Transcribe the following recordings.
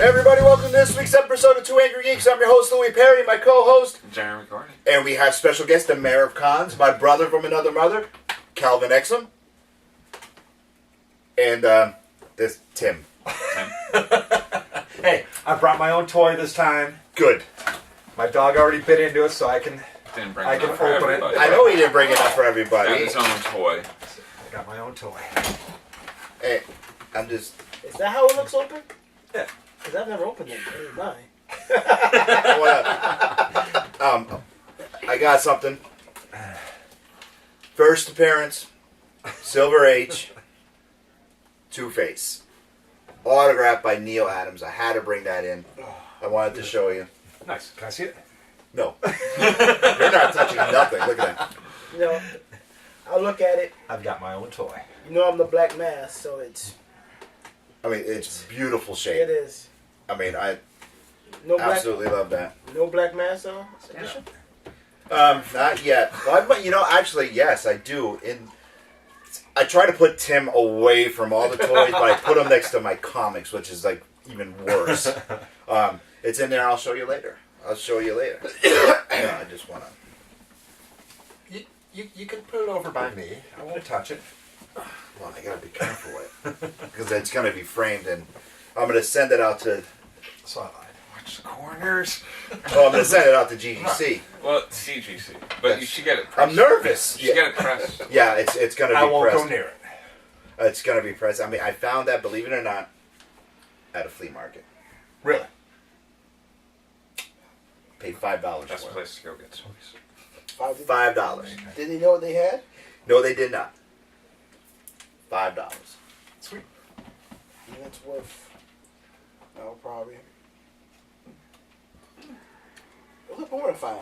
Hey everybody, welcome to this week's episode of Two Angry Geeks. I'm your host, Louis Perry, my co-host, Jeremy Gordon. And we have special guest, the Mayor of Cons, my brother from another mother, Calvin Exum. And, this, Tim. Hey, I brought my own toy this time. Good. My dog already bit into it, so I can Didn't bring I enough can for open it. everybody. I know he didn't bring it up for Got everybody. his own toy. I got my own toy. Hey, I'm just... Is that how it looks open? Yeah. Because I've never opened it. It ain't mine. I got something. First appearance, Silver Age, Two-Face. Autographed by Neil Adams. I had to bring that in. I wanted to show you. Nice. Can I see it? No. You're not touching nothing. Look at that. You know, I'll look at it. I've got my own toy. You know I'm the Black Mass, so it's... I mean, it's beautiful It shape. is. I mean, I No black, absolutely love that. no Black Mass, though? Edition? Not yet. But, you know, actually, yes, I do. I try to put Tim away from all the toys, but I put him next to my comics, which is, like, even worse. It's in there. I'll show you later. No, I just want to... You can put it over by me. I won't touch it. Well, I got to be careful with it. Because it's going to be framed, and I'm going to send it out to... Sideline. Watch the corners. Oh, I'm going to send it out to GGC. Well, CGC. But you should get it pressed. I'm nervous. You should get it pressed. Yeah, it's going to be I won't pressed. go near it. It's going to be pressed. I mean, I found that, believe it or not, at a flea market. Really? Paid $5 Best for it. place to go get toys. $5. Did he know what they had? No, they did not. $5. Sweet. And it's worth... Oh, probably... Look, more than $5.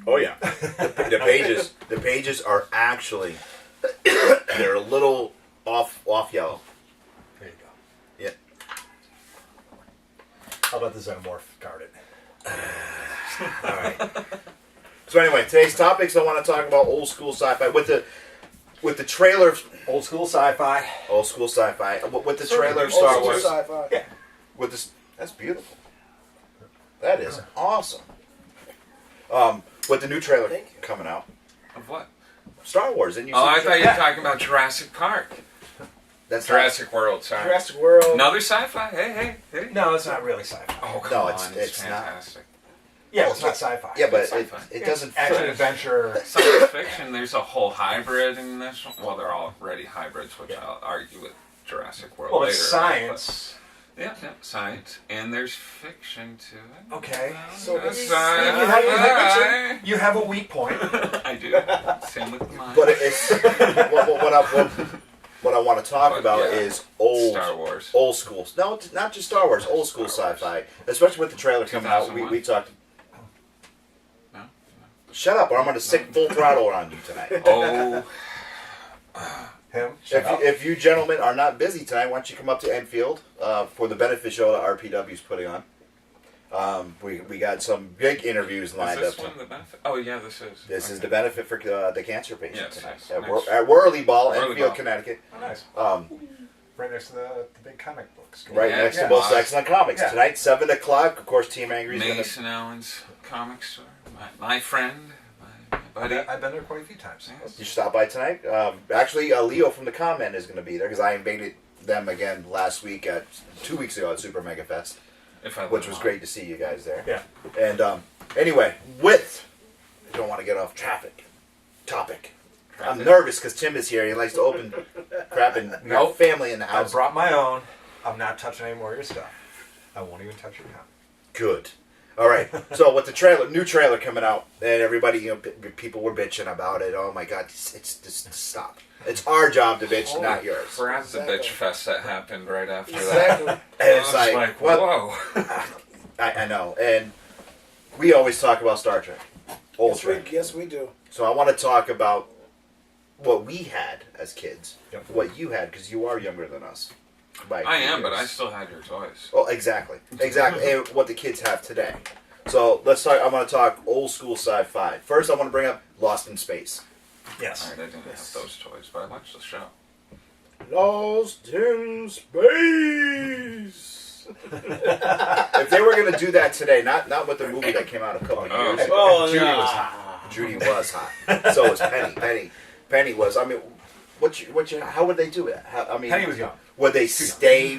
Oh yeah. The pages are actually they're a little off yellow. There you go. Yeah. How about the Xenomorph guarded? All right. So anyway, today's topics I want to talk about old school sci-fi with the trailer. Old school sci-fi. Old school sci-fi with the Sorry, trailer of old Star Old Wars. school sci-fi. Yeah. With this, that's beautiful. That is awesome. With the new trailer Thank you. coming out, Of what? Star Wars, and you. Oh, I see- thought you were talking about Jurassic Park. that's Jurassic World, sorry. Jurassic World. Another sci-fi? Hey. No, it's not really sci-fi. Oh, come No, on. it's It's not. fantastic. Yeah, it's not sci-fi. Yeah, but Sci-fi. it doesn't Action fit. adventure. Science fiction, there's a whole hybrid in this one. Well, they're already hybrids, which I'll argue with Jurassic World Well, later. it's science. Yeah, science. And there's fiction to it. Okay. So That's it's- sci-fi. You have a weak point. I do. Same with mine. But it's what I want to talk But, about yeah, is old Star Wars. old school. No, it's not just Star Wars. Old school Star Wars. sci-fi, especially with the trailer coming out. We 2001. talked. No? Shut up, or I'm going to stick full throttle on you tonight. Oh, Him. Shut up. If you gentlemen are not busy tonight, why don't you come up to Enfield for the benefit show that RPW is putting on. We got some big interviews is lined this up. one the benefit? Oh, yeah, this is. This is Okay. the benefit for the cancer patients Yes, tonight yes, at, nice. at Whirly Ball, Whirly Enfield, Ball. Connecticut. Oh, nice. Right Right next to the big comic book store. next Yeah. to Most Excellent Comics. Yeah. Tonight, 7 o'clock. Of course, Team Angry's going to... Mason Allen's comic store. My friend, my buddy. I've been there quite a few times. Yes. You stop by tonight. Actually, Leo from the Comment is going to be there because I invaded them again last week 2 weeks ago at Super Mega Fest, If I which live was long. great to see you guys there. Yeah. And anyway, I don't want to get off topic. I'm nervous because Tim is here. He likes to open crap and Nope. family in the I house. brought my own. I'm not touching any more of your stuff. I won't even touch your comic. Good. All right. So with the new trailer coming out, and everybody, people were bitching about it. Oh my God, it's just stop. It's our job to bitch, not yours. Crap, the Exactly. bitch fest that happened right after that. Exactly. And it's I was like, what? whoa. I know. And we always talk about Star Trek, old Trek. Yes, we do. So I want to talk about what we had as kids, Yep. what you had, because you are younger than us. By a I few am, but years. I still had your toys. Oh, exactly, and what the kids have today. So let's talk. I want to talk old school sci-fi. First, I want to bring up Lost in Space. Yes. Alright, I didn't have those toys, but I watched the show. Lost in space. If they were going to do that today, not with the movie that came out a couple of years ago. Oh, Judy nah. was hot. Judy was hot. So was Penny. Penny was. I mean, how would they do it? Penny was young. Would they stay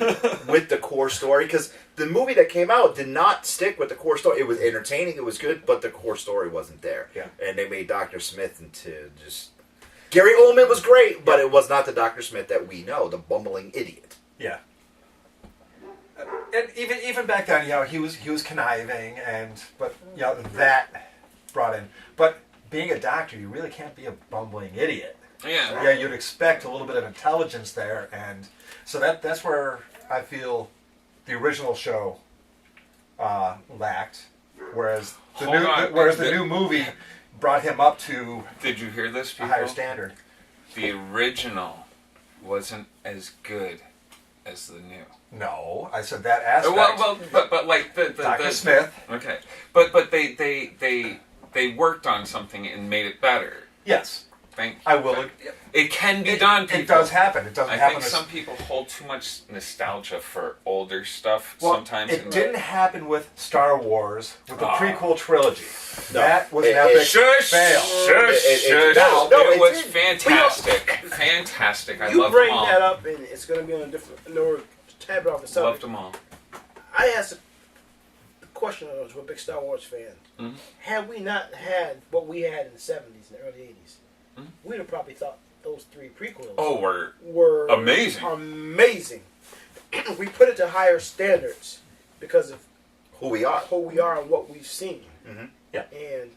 with the core story? Because the movie that came out did not stick with the core story. It was entertaining, it was good, but the core story wasn't there. Yeah. And they made Dr. Smith into just... Gary Oldman was great, but it was not the Dr. Smith that we know, the bumbling idiot. Yeah. And even back then, he was conniving, but that brought in. But being a doctor, you really can't be a bumbling idiot. Yeah. Yeah, you'd expect a little bit of intelligence there, and so that's where I feel the original show lacked, whereas the new movie brought him up to Did you hear this, a people? higher standard. The original wasn't as good as the new. No, I said that aspect. Well, but like the Dr. Smith. Okay, but they worked on something and made it better. Yes, Thank you. I will. It can be done, people. It does happen. It doesn't I happen. think some people hold too much nostalgia for older stuff. Well, sometimes it didn't happen with Star Wars with the prequel trilogy. No. That was an epic Shush! fail. Shush! No, it was didn't. fantastic. Fantastic. I You loved bring them all. that up, and it's going to be on a different, no, tab it off the Loved subject. them all. I asked the question of us, we're big Star Wars fans. Mhm. Had we not had what we had in the 70s and early 80s, Mhm. we'd have probably thought those three prequels Oh, were amazing. Amazing. We put it to higher standards because of Who we are. who we are and what we've seen. Mhm. Yeah. And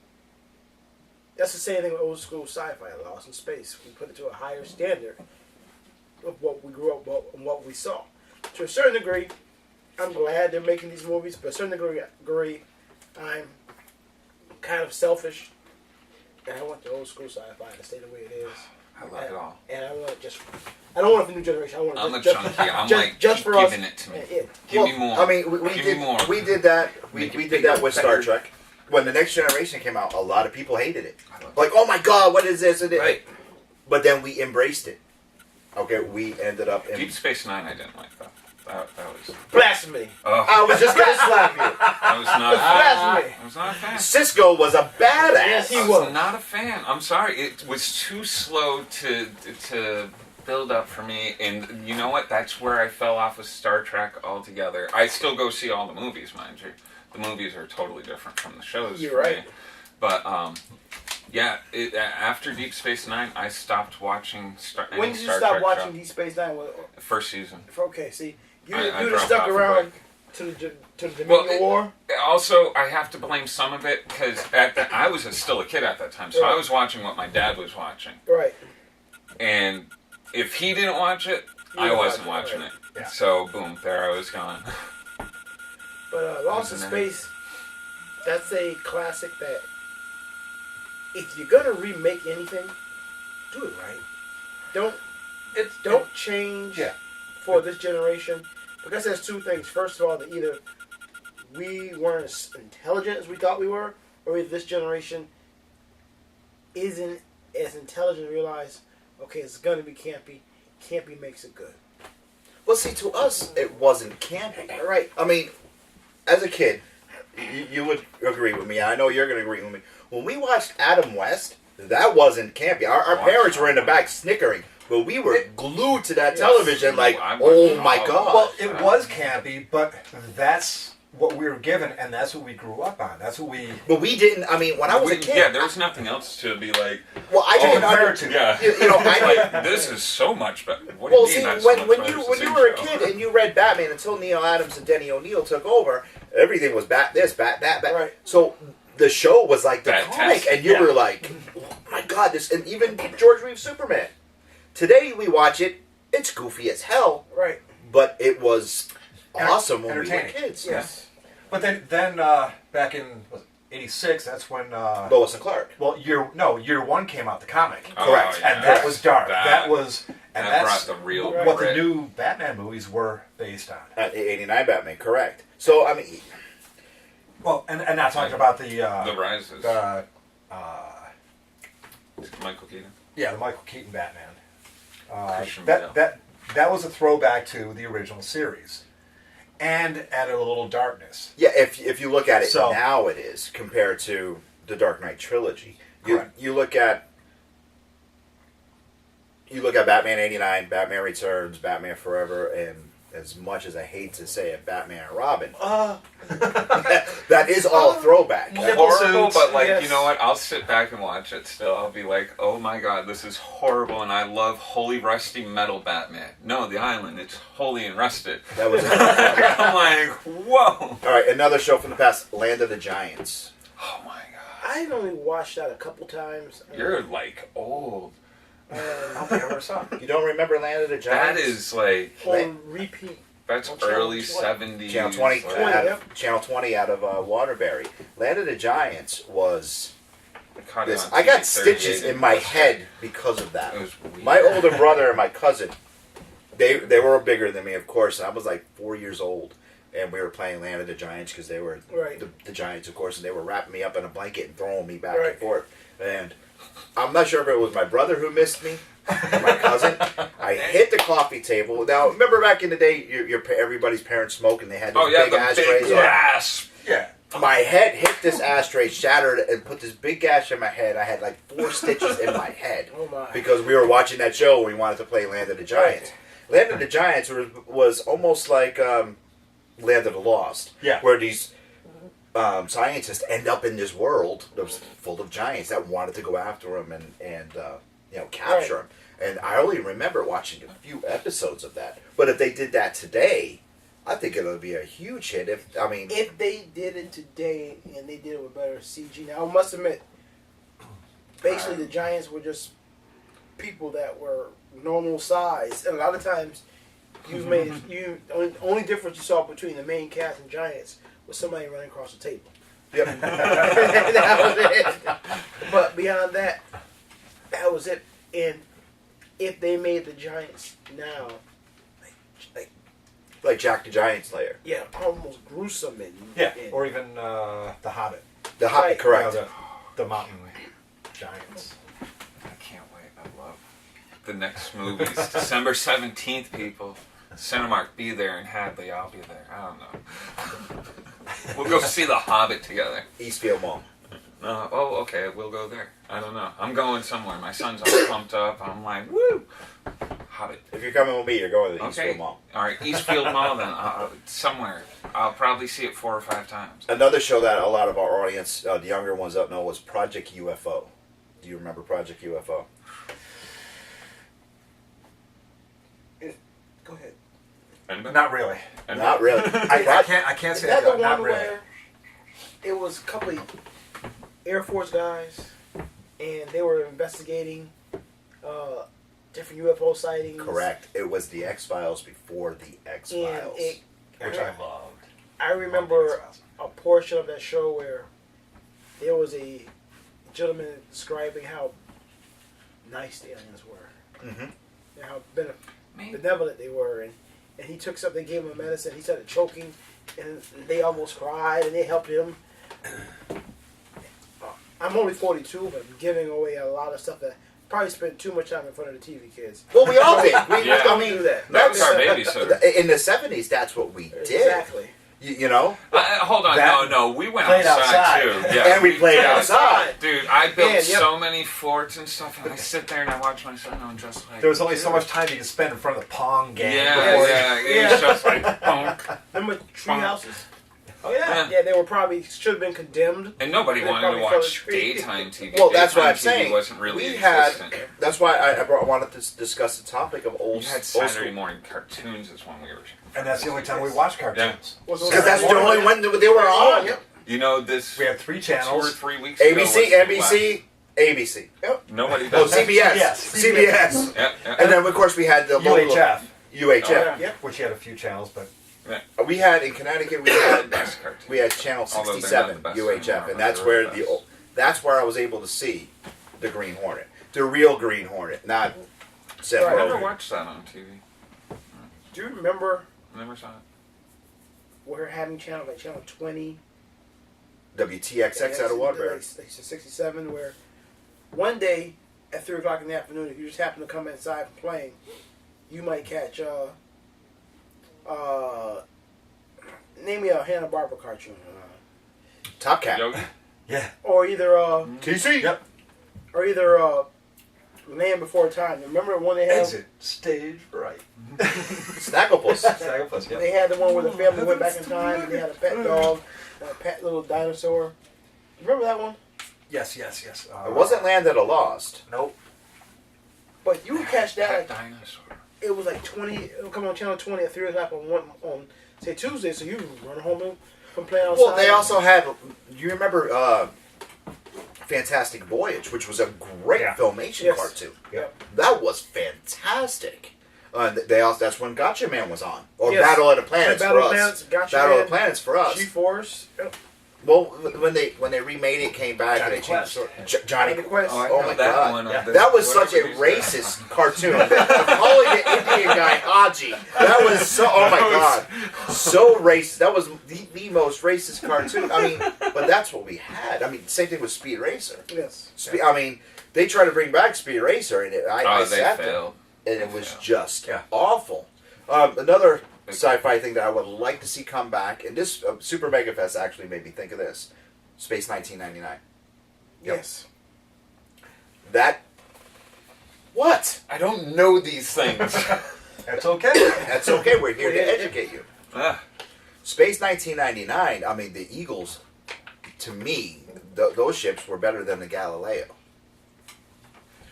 that's the same thing with old school sci-fi, Lost in Space. We put it to a higher standard of what we grew up with and what we saw. To a certain degree, I'm glad they're making these movies, but to a certain degree, I'm kind of selfish, and I want the old school sci-fi to stay the way it is. I love it all. And I want I don't want it for the new generation. I want it I'm a just, junkie. I'm just, like, just keep for us. giving it to me. Yeah. Give me more. I mean, we Give did me more. we did that. We Make it did bigger, that with Star better. Trek. When the Next Generation came out, a lot of people hated it. I love Like, oh my God, what is this? Right. But then we embraced it. Okay, we ended up in. Deep Space Nine, I didn't like that. That was. Blasphemy. Oh, I was just gonna slap you. I was not a fan. Blasphemy. I was not a fan. Cisco was a badass. Yes, he I was. was not a fan. I'm sorry. It was too slow to build up for me. And you know what? That's where I fell off with Star Trek altogether. I still go see all the movies, mind you. The movies are totally different from the shows. You're for right. me. But yeah. After Deep Space Nine, I stopped watching any When did you Star stop Trek watching show. Deep Space Nine? First season. Okay, see, you'd I have dropped stuck off around quick. to the Dominion Well, War. Also, I have to blame some of it because I was still a kid at that time, so I was watching what my dad was watching. Right. And if he didn't watch it, You I didn't wasn't watch it, watching right. it. Yeah. So, boom, there I was gone. But Lost in Isn't Space, that's a classic that if you're gonna remake anything, do it right. Don't change Yeah. for this generation. Because there's two things. First of all, that either we weren't as intelligent as we thought we were, or either this generation isn't as intelligent to realize, okay, it's gonna be campy. Campy makes it good. Well, see, to us, it wasn't campy. All right. I mean, as a kid, you would agree with me. I know you're going to agree with me. When we watched Adam West, that wasn't campy. Our parents were in the back snickering, but we were glued to that television like, I watched oh my all of God. Well, it was campy, but that's what we were given, and that's what we grew up on. That's what we. But we didn't, I mean, when I was a kid. Yeah, there was nothing else to be like, Well, I didn't compare it to. yeah. You know, I like, this is so much better. What Well, do you see, mean that's so much when better? you It's when the you same were a show. kid and you read Batman until Neil Adams and Denny O'Neil took over, everything was bat this, bat that, bat. Right. So the show was like the Fantastic. comic, and you were like, oh my God, this, and even George Reeves Superman. Today we watch it, it's goofy as hell, Right. but it was awesome when we were entertaining. kids. Yes. But then back in '86, that's when. Lois and Clark. Well, year one came out, the comic, Oh, Correct. yeah. and that was dark. That- That was, and that that's brought the real what grit. the new Batman movies were based on. At the '89 Batman, correct. So I mean, Well, and not talking about the The Rises. Michael Keaton. the Michael Keaton Batman. Christian Bale. That was a throwback to the original series, and added a little darkness. Yeah, if you look at it So- now, it is compared to the Dark Knight trilogy. Correct. You look at Batman '89, Batman Returns, Batman Forever, and as much as I hate to say it, Batman and Robin. That is all throwback. Nipple Horrible, suits, but like yes. you know what? I'll sit back and watch it. Still, I'll be like, "Oh my god, this is horrible!" And I love Holy Rusty Metal Batman. No, the island. It's holy and rusted. That was I'm like, whoa! all right. Another show from the past, Land of the Giants. Oh my god, I only watched that a couple times. you're like old. I don't think I ever saw it. You don't remember Land of the That Giants? is like on repeat. that's On Channel early 20. '70s. Channel 20, like, Yep. Channel 20 out of Waterbury. Land of the Giants was caught it this. on I got TV stitches 38 in my West. head because of that. It was weird. My older brother and my cousin, they were bigger than me, of course, and I was like 4 years old. And we were playing Land of the Giants because they were Right. the Giants, of course, and they were wrapping me up in a blanket and throwing me back Right. and forth. And I'm not sure if it was my brother who missed me or my cousin. I hit the coffee table. Now, remember back in the day, everybody's parents smoked and they had those Oh yeah, big the ashtrays. big gasp. Yeah. My head hit this ashtray, shattered, and put this big gash in my head. I had like 4 stitches in my head Oh my. because we were watching that show and we wanted to play Land of the Giants. Land of the Giants was almost like Land of the Lost, Yeah. where these scientists end up in this world that was full of giants that wanted to go after them and capture them. And I only remember watching a few episodes of that. But if they did that today, I think it would be a huge hit. If they did it today and they did it with better CG, now I must admit, basically the Giants were just people that were normal size, and a lot of times only difference you saw between the main cast and Giants was somebody running across the table. Yep. That was it. But beyond that, that was it. And if they made the Giants now, like Jack the Giant Slayer. yeah, almost gruesome and Yeah. and- Or even The Hobbit. The Hobbit, Right. correct. You know, the mountain giants. I can't wait. I love the next movies. December 17th, people. Cinemark, be there in Hadley. I'll be there. I don't know. We'll go see The Hobbit together. Eastfield Mall. Okay, we'll go there. I don't know. I'm going somewhere. My son's all pumped up. I'm like, woo! Hobbit. If you're coming with me, you're going to the Okay. Eastfield Mall. All right, Eastfield Mall then. Somewhere. I'll probably see it 4 or 5 times. Another show that a lot of our audience, the younger ones don't know, was Project UFO. Do you remember Project UFO? Go ahead. Anybody? Not really. Anybody? Not really. I can't Is say that that. the Not one really. where it was a couple of Air Force guys and they were investigating different UFO sightings? Correct. It was the X-Files before the And X-Files. Which I loved. I remember a portion of that show where there was a gentleman describing how nice the aliens were Mm-hmm. and how benevolent they were, and he took something, gave him a medicine, he started choking, and they almost cried, and they helped him. I'm only 42, but I'm giving away a lot of stuff that probably spent too much time in front of the TV kids. Well, we all did. Yeah. I mean, do that. That was our babysitter. in the 70s, that's what we did. Exactly. You know? Hold on, That no, we went played outside, outside. too. Yeah, And we played did. outside. Dude, I built Man, yep. so many forts and stuff, and I sit there and I watch my son and I'm just like... There was only so much time you could spend in front of the Pong game. Yeah, before it was just like, punk. Remember tree houses? Oh yeah. Yeah, they were probably should have been condemned. And nobody They wanted to probably fell watch asleep. daytime TV. Well, that's what Daytime I'm TV saying. wasn't really We had. existent. That's why I wanted to discuss the topic of old. You had old Saturday school. morning cartoons is when we were... And that's the only time we watched cartoons. Because that's the only one that they were on. Yep. You know, this... We had 3 2 or channels. 3 weeks ago... ABC, was the NBC, ABC. Yep. last- Nobody Oh, does. CBS. CBS. CBS. Yep, yep. And then, of course, we had the local UHF, UHF. Oh, yeah. Yep. which had a few channels, but We had in Connecticut. Best cartoon. We had channel Although they're 67 not the best UHF, anymore, and that's but where they're the best. that's where I was able to see the Green Hornet, the real Green Hornet, not Seth I never Rogen. watched that on TV. Do you remember Never saw it. we're having channel like channel 20? WTXX out of Waterbury. Like 67, where one day at 3 o'clock in the afternoon, if you just happen to come inside from playing, you might catch name me a Hanna-Barbera cartoon. Top Cat. Yogi? Yeah. Or either TC. Yep. or either Land Before Time. Remember the one they had? Exit stage right. Snagglepuss. Snagglepuss, They had the one where the family went back in time and they had a pet dog and a pet little dinosaur. Remember that one? Yes. It wasn't Land of the Lost. Nope. But you would catch that Pet like dinosaur. it was like 20. It would come on channel 20 at 3 o'clock on say Tuesday. So you run home from playing outside. Well, they also had. You remember Fantastic Voyage, which was a great Filmation cartoon. Yep. That was fantastic. That's when Gotcha Man was on, or Yes. Battle of the Planets Battle for of us. Planets, Gotcha Battle Man, of the Planets for us. G-Force. Yep. Well, when they remade it, came back and they changed Johnny Quest. Oh my that god, one. that was such a racist cartoon. Calling the Indian guy Haji, that was so. Oh my god, so racist. That was the most racist cartoon. I mean, but that's what we had. I mean, same thing with Speed Racer. Yes. I mean, they tried to bring back Speed Racer, and I they sat there, failed. and it was failed. just awful. Another sci-fi thing that I would like to see come back, and this Super Mega Fest actually made me think of this: Space 1999. Yes. That. What? I don't know these things. That's okay. That's okay. We're here to educate you. Ah, Space 1999. I mean, the Eagles. To me, those ships were better than the Galileo.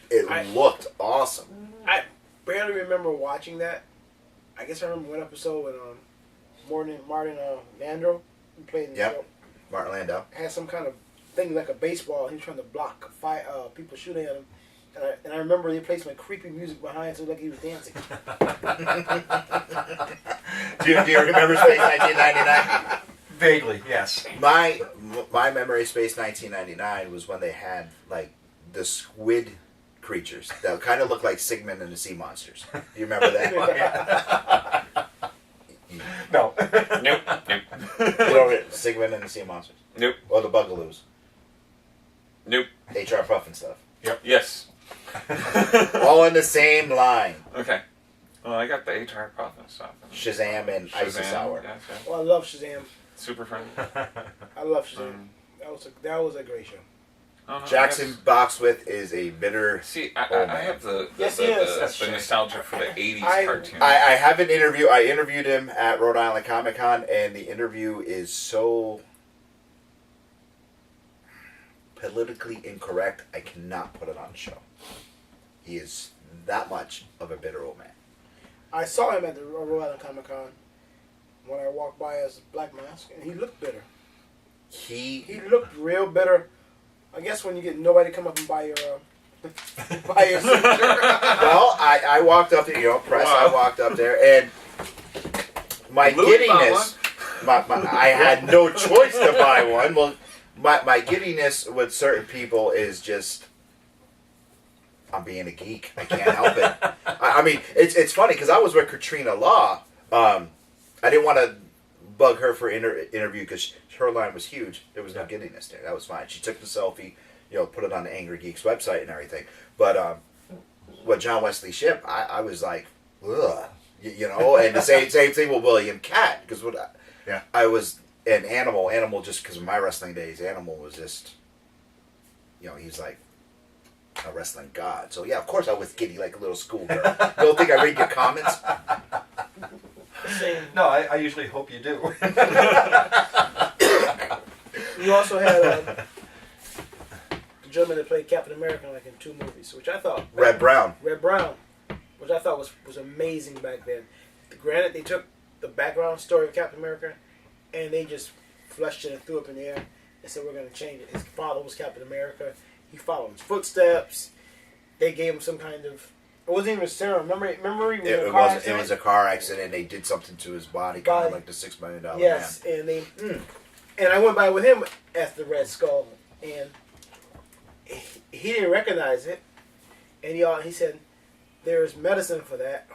It looked awesome. I barely remember watching that. I guess I remember one episode when Martin Landro, who played in the show, Martin Landau. had some kind of thing like a baseball. He was trying to block people shooting at him. And I remember they played some creepy music behind, so it looked like he was dancing. Do you remember Space 1999? Vaguely, yes. My memory of Space 1999 was when they had like the squid creatures that kind of looked like Sigmund and the Sea Monsters. Do you remember that? No. nope. You know Sigmund and the Sea Monsters? Nope. Or the Bugaloos? Nope. HR Puff and stuff. Yes. All in the same line. Okay. Well, I got the HR Puff and stuff. Shazam and Isis Hour. Yes, yes. Well, I love Shazam. Super friendly. I love Shazam. That was a great show. Oh, no, Jackson Boxwith is a bitter. See, Oh, I man. have the Yes, he is. That's the true. nostalgia for the 80s I cartoon. I have an interview. I interviewed him at Rhode Island Comic Con, and the interview is so politically incorrect, I cannot put it on the show. He is that much of a bitter old man. I saw him at the Rhode Island Comic Con when I walked by as a Black Mask, and he looked bitter. He looked real bitter. I guess when you get nobody to come up and buy your signature. Well, I walked up there, press. Wow. I walked up there, and my giddiness. I had no choice to buy one. Well, my giddiness with certain people is just. I'm being a geek. I can't help it. I mean, it's funny because I was with Katrina Law. I didn't want to bug her for interview because her line was huge. There was no giddiness there. That was fine. She took the selfie, put it on the Angrygeeks website and everything. But with John Wesley Shipp, I was like, ugh, and the same thing with William Catt because I was an Animal just because of my wrestling days. Animal was just, he's like a wrestling god. So yeah, of course I was giddy like a little schoolgirl. You don't think I read your comments? No, I usually hope you do. You also had the gentleman that played Captain America like in 2 movies, which I thought Red Brown, which I thought was amazing back then. Granted, they took the background story of Captain America and they just flushed it and threw it up in the air and said we're going to change it. His father was Captain America. He followed his footsteps. They gave him some kind of. It wasn't even a serum. Remember he was in a car accident? It was a car accident. They did something to his body, kind of like the $6 million Yes, man. and they. And I went by with him as the Red Skull, and he didn't recognize it, and he said, "There's medicine for that,"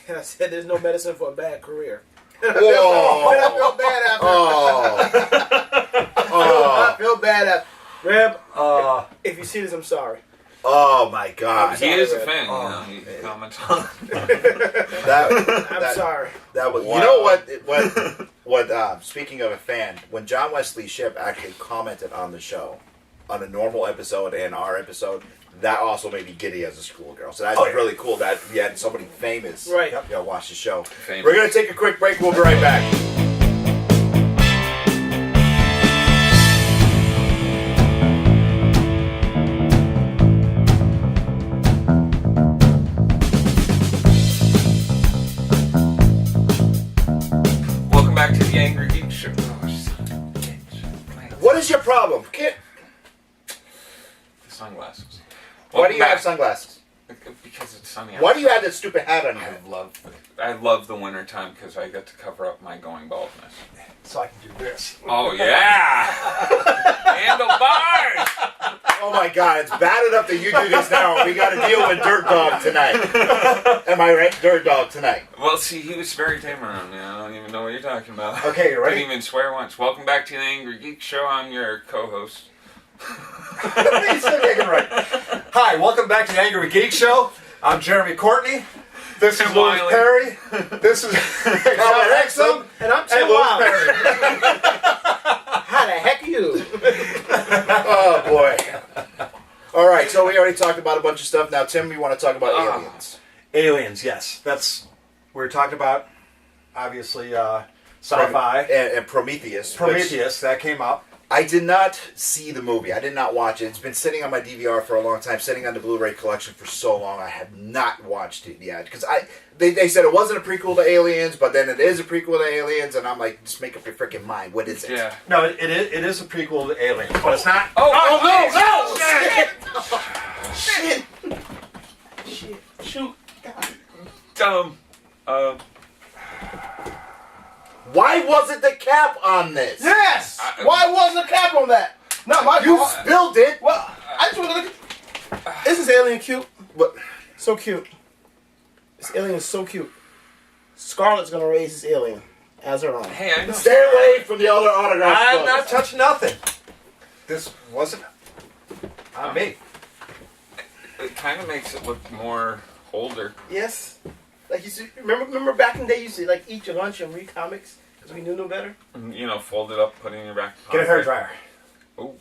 and I said, "There's no medicine for a bad career." Whoa! I feel bad after. I feel bad after. Reb, if you see this, I'm sorry. Oh my God! He is a fan. Oh, He comments on. I'm sorry. That was. Wow. You know what? Speaking of a fan, when John Wesley Shipp actually commented on the show, on a normal episode and our episode, that also made me giddy as a schoolgirl. So that's really cool that we had somebody famous, Right. watch the show. Famous. We're gonna take a quick break. We'll be right back. Welcome back to the Angrygeeks show. What is your problem, kid? The sunglasses. Why do you have Welcome sunglasses? back. Because it's sunny. Why do you outside. have that stupid hat on you? I love the winter time because I get to cover up my going baldness. So I can do this. Oh yeah, handlebars. Oh my God! It's bad enough that you do this now. We got to deal with Dirt Dog tonight. Am I right, Dirt Dog tonight? Well, see, he was very tame around me. I don't even know what you're talking about. Okay, you ready? Didn't even swear once. Welcome back to the Angry Geek Show. I'm your co-host. He's still getting right. Hi, welcome back to the Angry Geek Show. I'm Jeremy Courtney. This is Tim Louis Wiley. Perry. This is Colin Exum. And I'm And Tim Louis Wiley. Perry. How the heck are you? Oh boy! All right, so we already talked about a bunch of stuff. Now, Tim, we want to talk about aliens. Aliens, yes. That's we're talking about. Obviously, sci-fi. And Prometheus. Prometheus, that came up. I did not see the movie. I did not watch it. It's been sitting on my DVR for a long time, sitting on the Blu-ray collection for so long. I have not watched it yet because they said it wasn't a prequel to Aliens, but then it is a prequel to Aliens, and I'm like, just make up your freaking mind. What is it? Yeah. No, it is a prequel to Aliens, but it's not. Oh no! Shit. Shit. Shoot. Dumb. Why wasn't the cap on this? Yes! Why wasn't a cap on that? Not my You fault. spilled it. Well, I just want to look at... Isn't this alien cute? What? So cute. This alien is so cute. Scarlett's going to raise this alien as her own. Hey, I know. Stay away from the other autograph I'm books. not touching nothing. This wasn't on me. It kind of makes it look more older. Yes. Like you see, remember back in the day you used to like eat your lunch and read comics because we knew no better? You know, fold it up, put it in your back pocket. Get a hair dryer. Oh,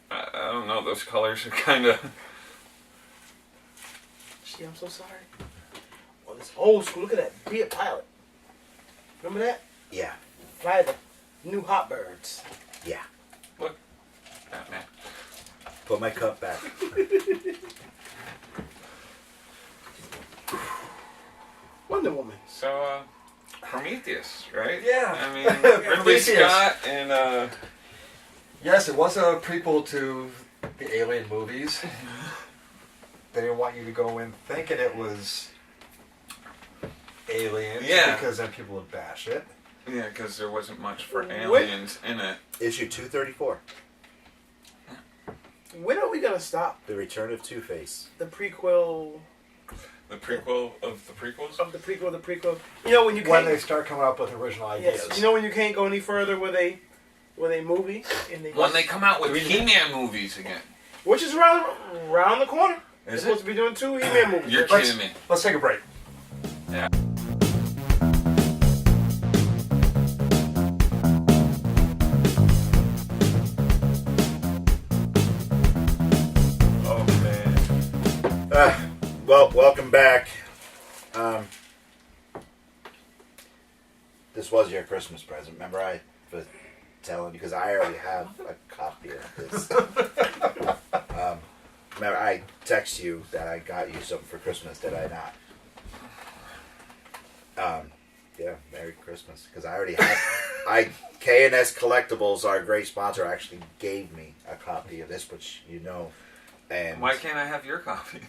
I don't know. Those colors are kind of. Gee, I'm so sorry. Well, this old school. Look at that. Be a pilot. Remember that? Yeah. Fly the new hot birds. Yeah. Look, Batman. Put my cup back. Wonder Woman. So, Prometheus, right? Yeah. I mean, Ridley Prometheus. Scott and Yes, it was a prequel to the Alien movies. They didn't want you to go in thinking it was Aliens, Yeah. because then people would bash it. yeah, because there wasn't much for What? aliens in it. Issue 234. When are we gonna stop The Return of Two-Face. the prequel The prequel of the prequels. of the prequel of the prequel? You know when you When can't. they start coming up with original ideas. Yes. You know when you can't go any further with a movie and they When they come out with He-Man movies again. which is around the corner. They're Is supposed it? to be doing 2 He-Man movies. You're Let's- kidding me. Let's take a break. Yeah. Oh man. Well, welcome back. This was your Christmas present. Remember I was telling you, because I already have a copy of this. Remember I text you that I got you something for Christmas, did I not? Yeah, Merry Christmas. Because I already have... K&S Collectibles, our great sponsor, actually gave me a copy of this, which you know. And Why can't I have your copy?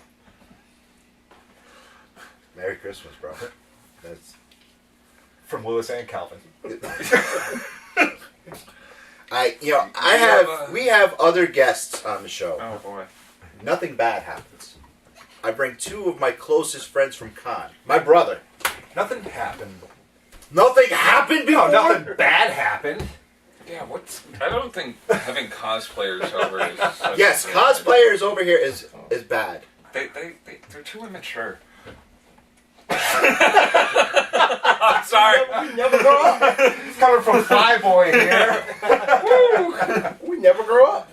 Merry Christmas, bro. That's... From Lewis and Calvin. We have other guests on the show. Oh boy. Nothing bad happens. I bring 2 of my closest friends from Con. My brother. Nothing happened. Nothing happened No, before? nothing bad happened. Yeah, I don't think having cosplayers over is... Yes, cosplayers over here is bad. They're too immature. I'm sorry. We never grow up. It's coming from Flyboy here. We never grow up.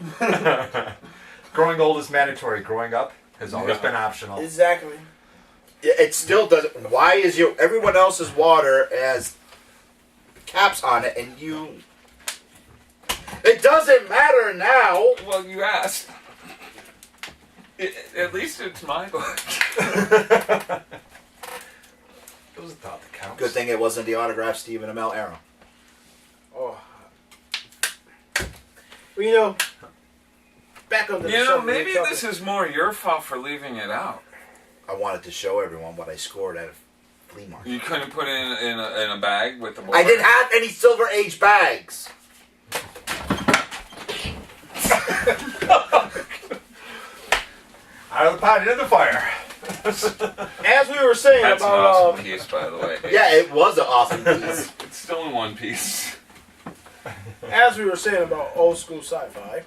Growing old is mandatory. Growing up has always been optional. Exactly. It still doesn't. Why is everyone else's water has caps on it and you? It doesn't matter now. Well, you asked. At least it's my book. It was a thought that counts. Good thing it wasn't the autographed Stephen Amell Arrow. Oh. Well, back on the show. Maybe this is more your fault for leaving it out. I wanted to show everyone what I scored at a flea market. You couldn't put it in a bag with the board? I didn't have any Silver Age bags. Out of the pot, into the fire. As we were saying That's an about awesome piece, by the way. Yeah, it was an awesome piece. It's still in one piece. as we were saying about old school sci-fi.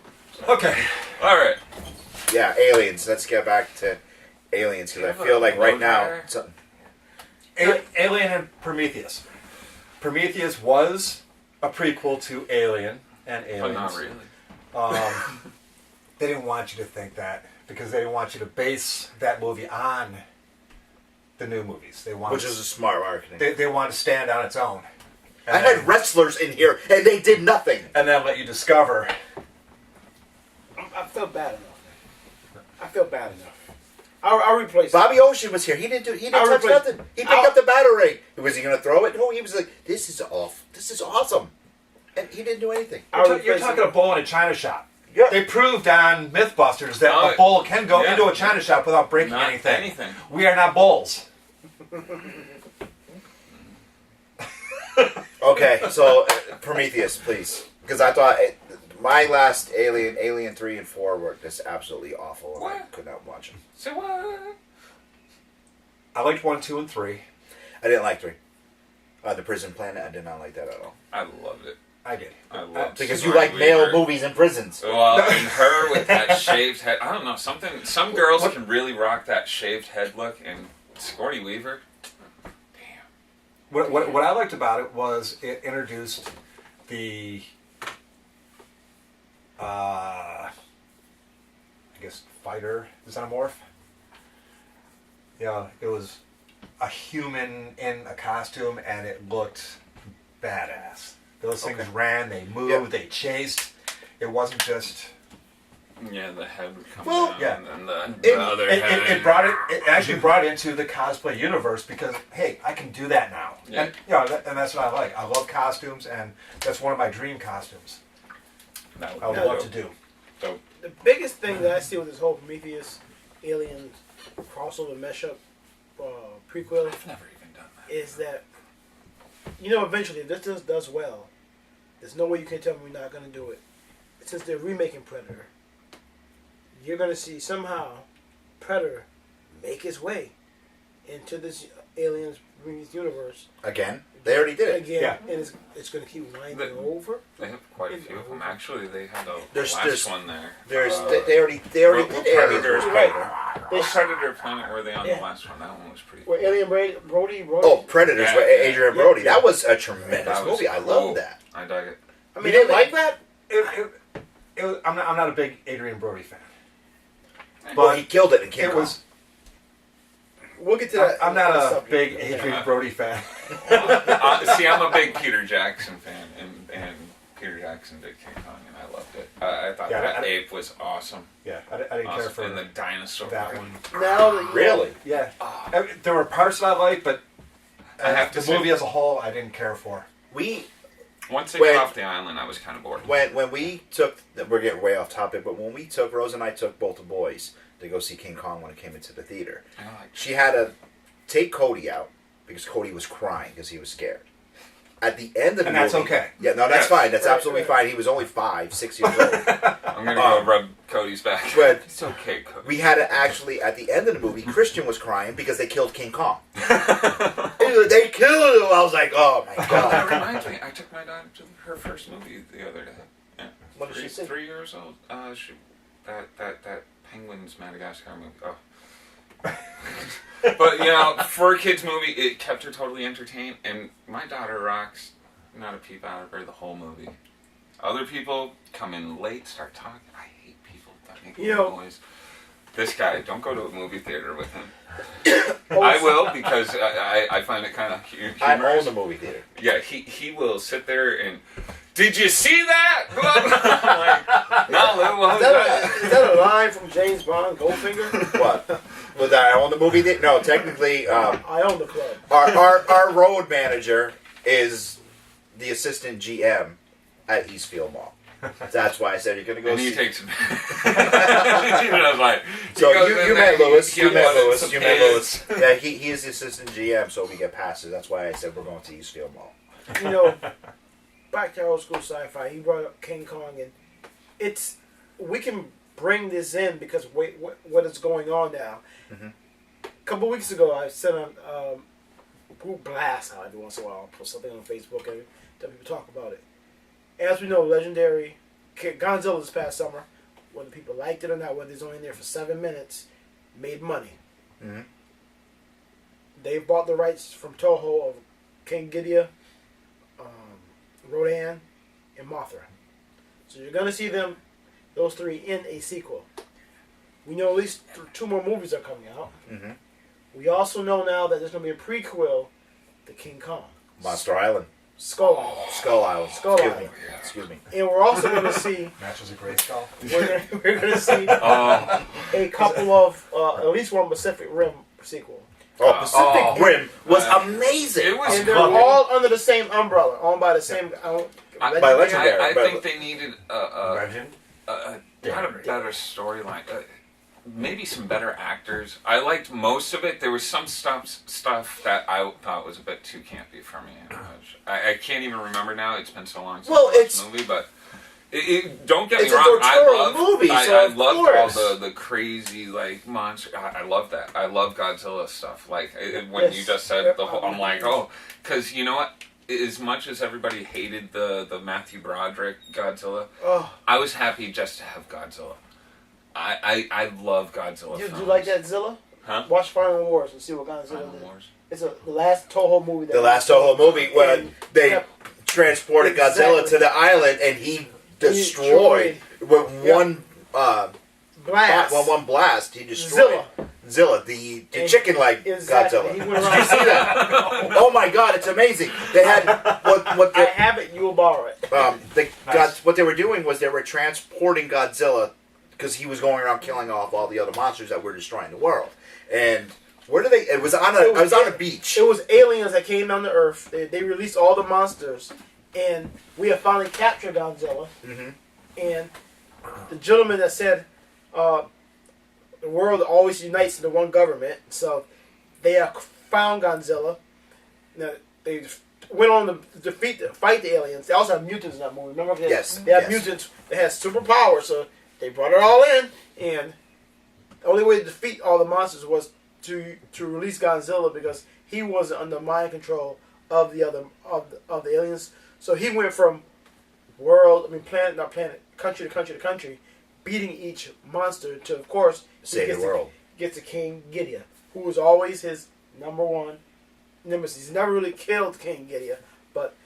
Okay. All right. Yeah, Aliens. Let's get back to Aliens because I feel like right now something. Alien and Prometheus. Prometheus was a prequel to Alien and Aliens. But not really. They didn't want you to think that because they didn't want you to base that movie on the new movies. They wanted Which is a smart marketing. they wanted to stand on its own. I had wrestlers in here and they did nothing. And then let you discover. I feel bad enough. I'll replace Bobby Ocean was here. He didn't touch nothing. He picked up the batarang. Was he going to throw it? No, he was like, "This is off. This is awesome," and he didn't do anything. You're talking a bull in a china shop. Yeah. They proved on Mythbusters that a bull can go into a china shop without breaking anything. We are not bulls. Okay, so Prometheus, please, because I thought my last Alien 3 and 4 were just absolutely awful. And I could not watch them. So what? I liked 1, 2, and 3. I didn't like 3. The Prison Planet, I did not like that at all. I loved it. I did. I loved Because Sigourney you like male Weaver. movies in prisons. Well, and her with that shaved head. I don't know, some girls can really rock that shaved head look, and Sigourney Weaver, damn. What I liked about it was it introduced the, I guess, fighter xenomorph. Yeah, it was a human in a costume, and it looked badass. Those things ran, they moved, they chased. It wasn't just... Yeah, the head would come down, yeah. and then the other head. It actually brought it into the cosplay universe because, hey, I can do that now. Yeah. And, and that's what I like. I love costumes, and that's one of my dream costumes. I would love to do. Dope. The biggest thing that I see with this whole Prometheus Alien crossover mashup prequel I've never even done that. is that eventually if this does well, there's no way you can tell me we're not going to do it. Since they're remaking Predator, you're going to see somehow Predator make his way into this Aliens universe Again? They already did it. again, Yeah. and it's going to keep winding over. They have quite a few of them. Actually, they had the There's- last one there. They already What did Aliens. Predators, Right. What Predator Planet were they on Yeah. the last one? That one was pretty cool. Where Alien Brody. Oh, Predators Yeah, with yeah. Adrian Brody. That was a tremendous That was movie. I cool. loved that. I dug it. I You mean, didn't like that? I'm not a big Adrian Brody fan. Well, he killed it in King It Kong. was... we'll get to that. I'm not a subject. big Adrian Brody fan. See, I'm a big Peter Jackson fan, and Peter Jackson did King Kong, and I loved it. I thought that ape was awesome. Yeah, I didn't care Awesome. for And the dinosaur. that one. Now that Really? Yeah. There were parts that I liked, but I have to the say- movie as a whole, I didn't care for. Once they When- got off the island, I was kind of bored. When we took, we're getting way off topic, but when Rose and I took both the boys to go see King Kong when it came into the theater, I liked it. she had to take Cody out because Cody was crying because he was scared. At the end of the And movie, that's okay. Yeah, no, that's Yes. fine. That's Right, absolutely right. fine. He was only 5, 6 years old. I'm gonna go rub Cody's back. But It's okay, Cody. we had to actually, at the end of the movie, Christian was crying because they killed King Kong. They killed him. I was like, oh my That god. reminds me, I took my daughter to her first movie the other What did she say? 3 years old. That Penguins Madagascar movie. Oh. But for a kids movie, it kept her totally entertained, and my daughter rocks. Not a peep out of her the whole movie. Other people come in late, start talking. I hate people that make noise. This guy, don't go to a movie theater with him. I will, because I find it kind of humorous. I own the movie theater. Yeah, he will sit there and, did you see that? I'm like, no, Lou, what was that? Is that a line from James Bond, Goldfinger? What? Was I own the movie theater? No, technically, I own the club. Our road manager is the assistant GM at Eastfield Mall. That's why I said you're gonna go. And see. he takes. Like, So you met Lewis. You met Lewis. You met Lewis. Yeah, he is the assistant GM, so we get passes. That's why I said we're going to Eastfield Mall. Back to old school sci-fi. He brought up King Kong, and we can bring this in because what is going on now. Mm-hmm. A couple weeks ago, I sent a group blast out every once in a while. I'll put something on Facebook and let people talk about it. As we know, legendary Godzilla this past summer, whether people liked it or not, whether it's only in there for 7 minutes, made money. Mm-hmm. They bought the rights from Toho of King Ghidorah, Rodan, and Mothra. So you're going to see those three in a sequel. We know at least 2 more movies are coming out. Mm-hmm. We also know now that there's going to be a prequel to King Kong. Monster Island. Skull Island. Skull Island. Excuse me. And we're also going to see... Matches a great skull. We're going to see a couple of, at least one Pacific Rim sequel. Pacific Rim was amazing. It was And they're all under the same umbrella, owned by the same... By Legendary. I think they needed Legend? not a better storyline. Maybe some better actors. I liked most of it. There was some stuff that I thought was a bit too campy for me. I can't even remember now. It's been so long since I watched the movie, but don't get me wrong. I loved all the crazy monster. I love that. I love Godzilla stuff. When you just said the whole, I'm like, because you know what? As much as everybody hated the Matthew Broderick Godzilla, I was happy just to have Godzilla. I love Godzilla films. Do you like that Zilla? Huh? Watch Final Wars and see what Godzilla did. Wars. It's the last Toho movie. The last Toho movie when they transported Godzilla to the island and he destroyed with one blast. One blast. He destroyed Zilla, the chicken like Godzilla. Did you see that? Oh my God, it's amazing. They had what I have it. You will borrow it. What they were doing was they were transporting Godzilla because he was going around killing off all the other monsters that were destroying the world. And where did they? It was on a beach. It was aliens that came down to Earth. They released all the monsters, and we have finally captured Godzilla. Mm-hmm. And the gentleman that said the world always unites into one government, so they have found Godzilla. Now, they went on to fight the aliens. They also have mutants in that movie. Remember? They have mutants that have superpowers, so they brought it all in, and the only way to defeat all the monsters was to release Godzilla because he wasn't under mind control of the aliens. So he went from country to country to country, beating each monster to, of course, save the world. Gets to King Ghidorah, who was always his number one nemesis. He's never really killed King Ghidorah, but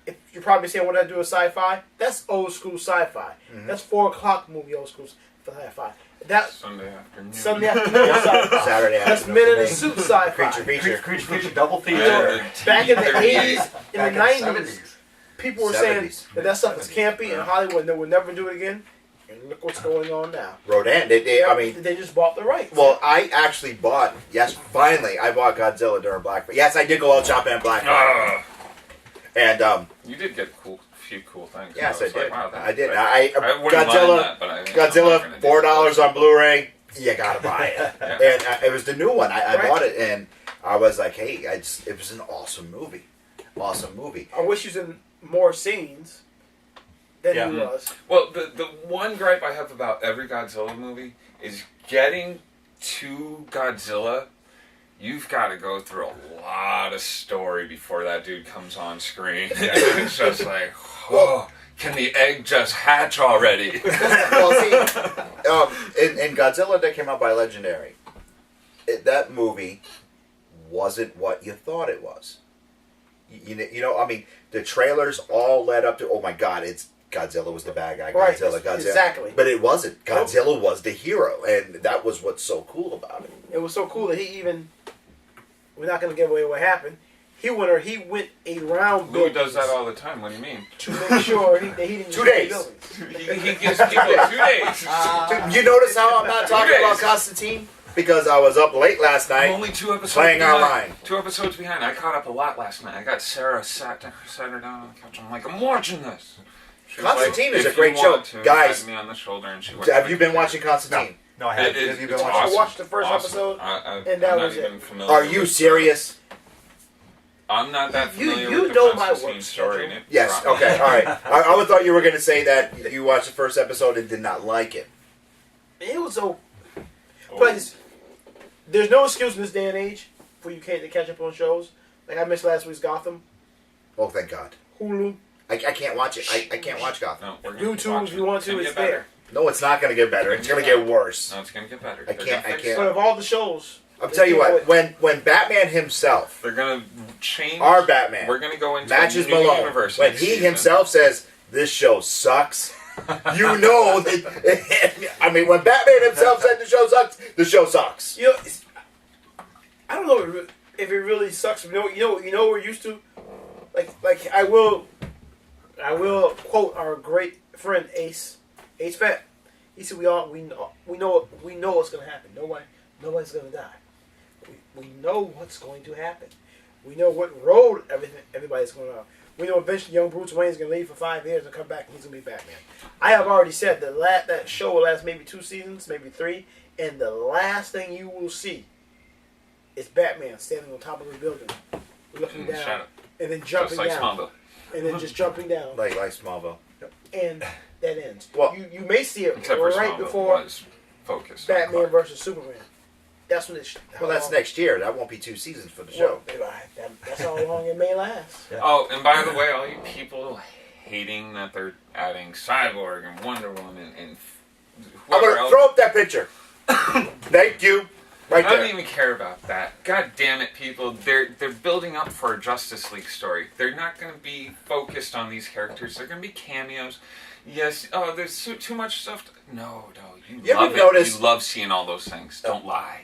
if you're probably saying, what did I do with sci-fi? That's old school sci-fi. Mm-hmm. That's 4:00 movie old school sci-fi. That Sunday afternoon sci-fi. Saturday afternoon. That's Men in a Suit sci-fi. Creature Feature, double feature. Back in the 80s, in Back the 90s, people were 70s. saying that stuff is campy in Hollywood and they would never do it again. And look what's going on now. Rodan. They just bought the rights. Well, I actually bought. Yes, finally, I bought Godzilla during Black Friday. Yes, I did go out shopping at Black Friday. And you did get a few cool things. yes, I did. Wow, I did. I wouldn't mind that, but Godzilla, I'm not $4 on Blu-ray. You gotta buy it. Yeah. And it was the new one. I bought it, and I was like, hey, it was an awesome movie. Awesome movie. I wish he was in more scenes than he was. Well, the one gripe I have about every Godzilla movie is getting to Godzilla. You've got to go through a lot of story before that dude comes on screen. It's just like, Can the egg just hatch already? Well, see, in Godzilla that came out by Legendary, that movie wasn't what you thought it was. You know, I mean, the trailers all led up to, oh my God, it's Godzilla was the bad guy. Right, Godzilla. exactly. But it wasn't. Godzilla was the hero, and that was what's so cool about it. It was so cool that he even. We're not going to give away what happened. He went around. Lou does that all the time. What do you mean? To make sure that he didn't. 2 days. He gives people 2 days. You notice how I'm not talking about Constantine? Because I was up late last night. I'm only 2 episodes playing behind. online. 2 episodes behind. I caught up a lot last night. I got Sarah sat her down on the couch. I'm like, I'm watching this. She was Constantine like, is a "If great you show, want to, guys. pat me on the shoulder," and she Have you been watching Constantine? No, I haven't. Have you been it's watching? awesome. I watched the first Awesome. episode, I'm and that not was even it. familiar Are with you the serious? I'm not that familiar You with the know my Constantine work story. schedule. And it Yes. brought me- Okay. All right. I thought you were going to say that you watched the first episode and did not like it. It was so. But there's no excuse in this day and age for you to catch up on shows. Like I missed last week's Gotham, Oh, thank God. Hulu, I can't watch it. I can't watch Gotham. No, we're gonna keep YouTube. watching If it. you want It's to, gonna it's get better. there. No, it's not going to get better. It's going to get worse. No, it's gonna get better. I They're can't- gonna I fix can't. it. But of all the shows, I'll tell you what. When Batman himself, They're gonna change our Batman, We're gonna go into matches a new Malone, universe. when next he season. himself says this show sucks, you know that. I mean, when Batman himself said the show sucks, the show sucks. you know, I don't know if it really sucks. You know, what we're used to. Like I will quote our great friend Ace Fat. He said, "We know what's going to happen. Nobody's going to die. We know what's going to happen. We know what road everybody's going on. We know eventually young Bruce Wayne's going to leave for 5 years and come back, and he's going to be Batman. I have already said that show will last maybe 2 seasons, maybe 3, and the last thing you will see is Batman standing on top of a building, looking In the down, shadow. and then Just jumping like down, Smallville. and then just jumping down, Like Smallville. and that ends. Well- you may see it Except for right Smallville before was focused on Batman Clark. versus Superman. That's when it's. Well, that's next year. That won't be 2 seasons for the show. That's how long it may last. Oh, and by the way, all you people hating that they're adding Cyborg and Wonder Woman and I'm whoever gonna else, throw up that picture. Thank you. Right I don't there. even care about that. God damn it, people! They're building up for a Justice League story. They're not going to be focused on these characters. They're going to be cameos. Yes. Oh, there's too much stuff. No. You You love ever it. notice- You love seeing all those things. Don't lie.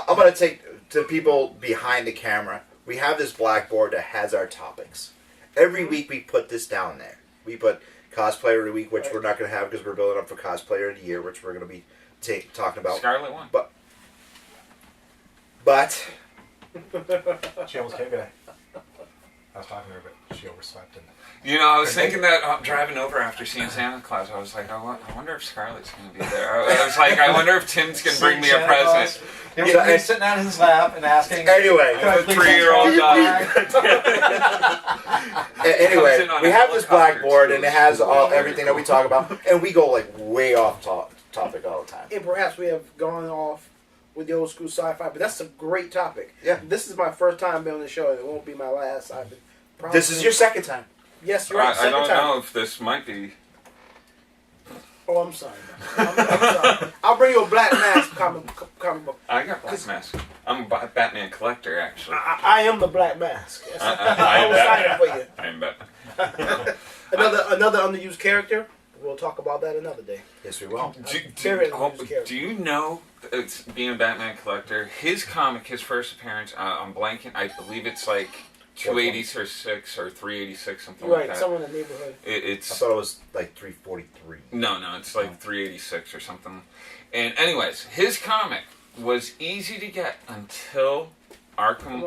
I'm going to take to people behind the camera. We have this blackboard that has our topics. Every week we put this down there. We put Cosplayer of the Week, which we're not going to have because we're building up for Cosplayer of the Year, which we're going to be talking about. Scarlet won. But She almost came today. I was talking to her, but she overslept. And You know, I was thinking that driving over after seeing Santa Claus, I was like, I wonder if Scarlett's going to be there. I was like, I wonder if Tim's going to bring me a Santa present. Claus. He was sitting on his lap and asking. anyway, "Can I a please 3-year-old have a dog." anyway, Comes in on we a have this helicopter, blackboard too. and it has Very everything that we cool. talk about, and we go like way off topic all the time. And perhaps we have gone off with the old school sci-fi, but that's a great topic. Yeah. This is my first time being on the show, and it won't be my last. I've been This is your second time. Yes, you're right. I Second don't time. know if this might be. Oh, I'm sorry. I'm sorry. I'll bring you a black mask comic book. I got Black Mask. I'm a Batman collector, actually. I am the black mask. Yes. I I will sign it for you. I am Batman. Another underused character. We'll talk about that another day. Yes, we will. Do you know, it's being a Batman collector, his comic, his first appearance, I'm blanking, I believe it's like 286 or 386, something You're like right, that. somewhere in the neighborhood. I It's thought it was like 343. No, it's like 386 or something. And anyways, his comic was easy to get until Arkham,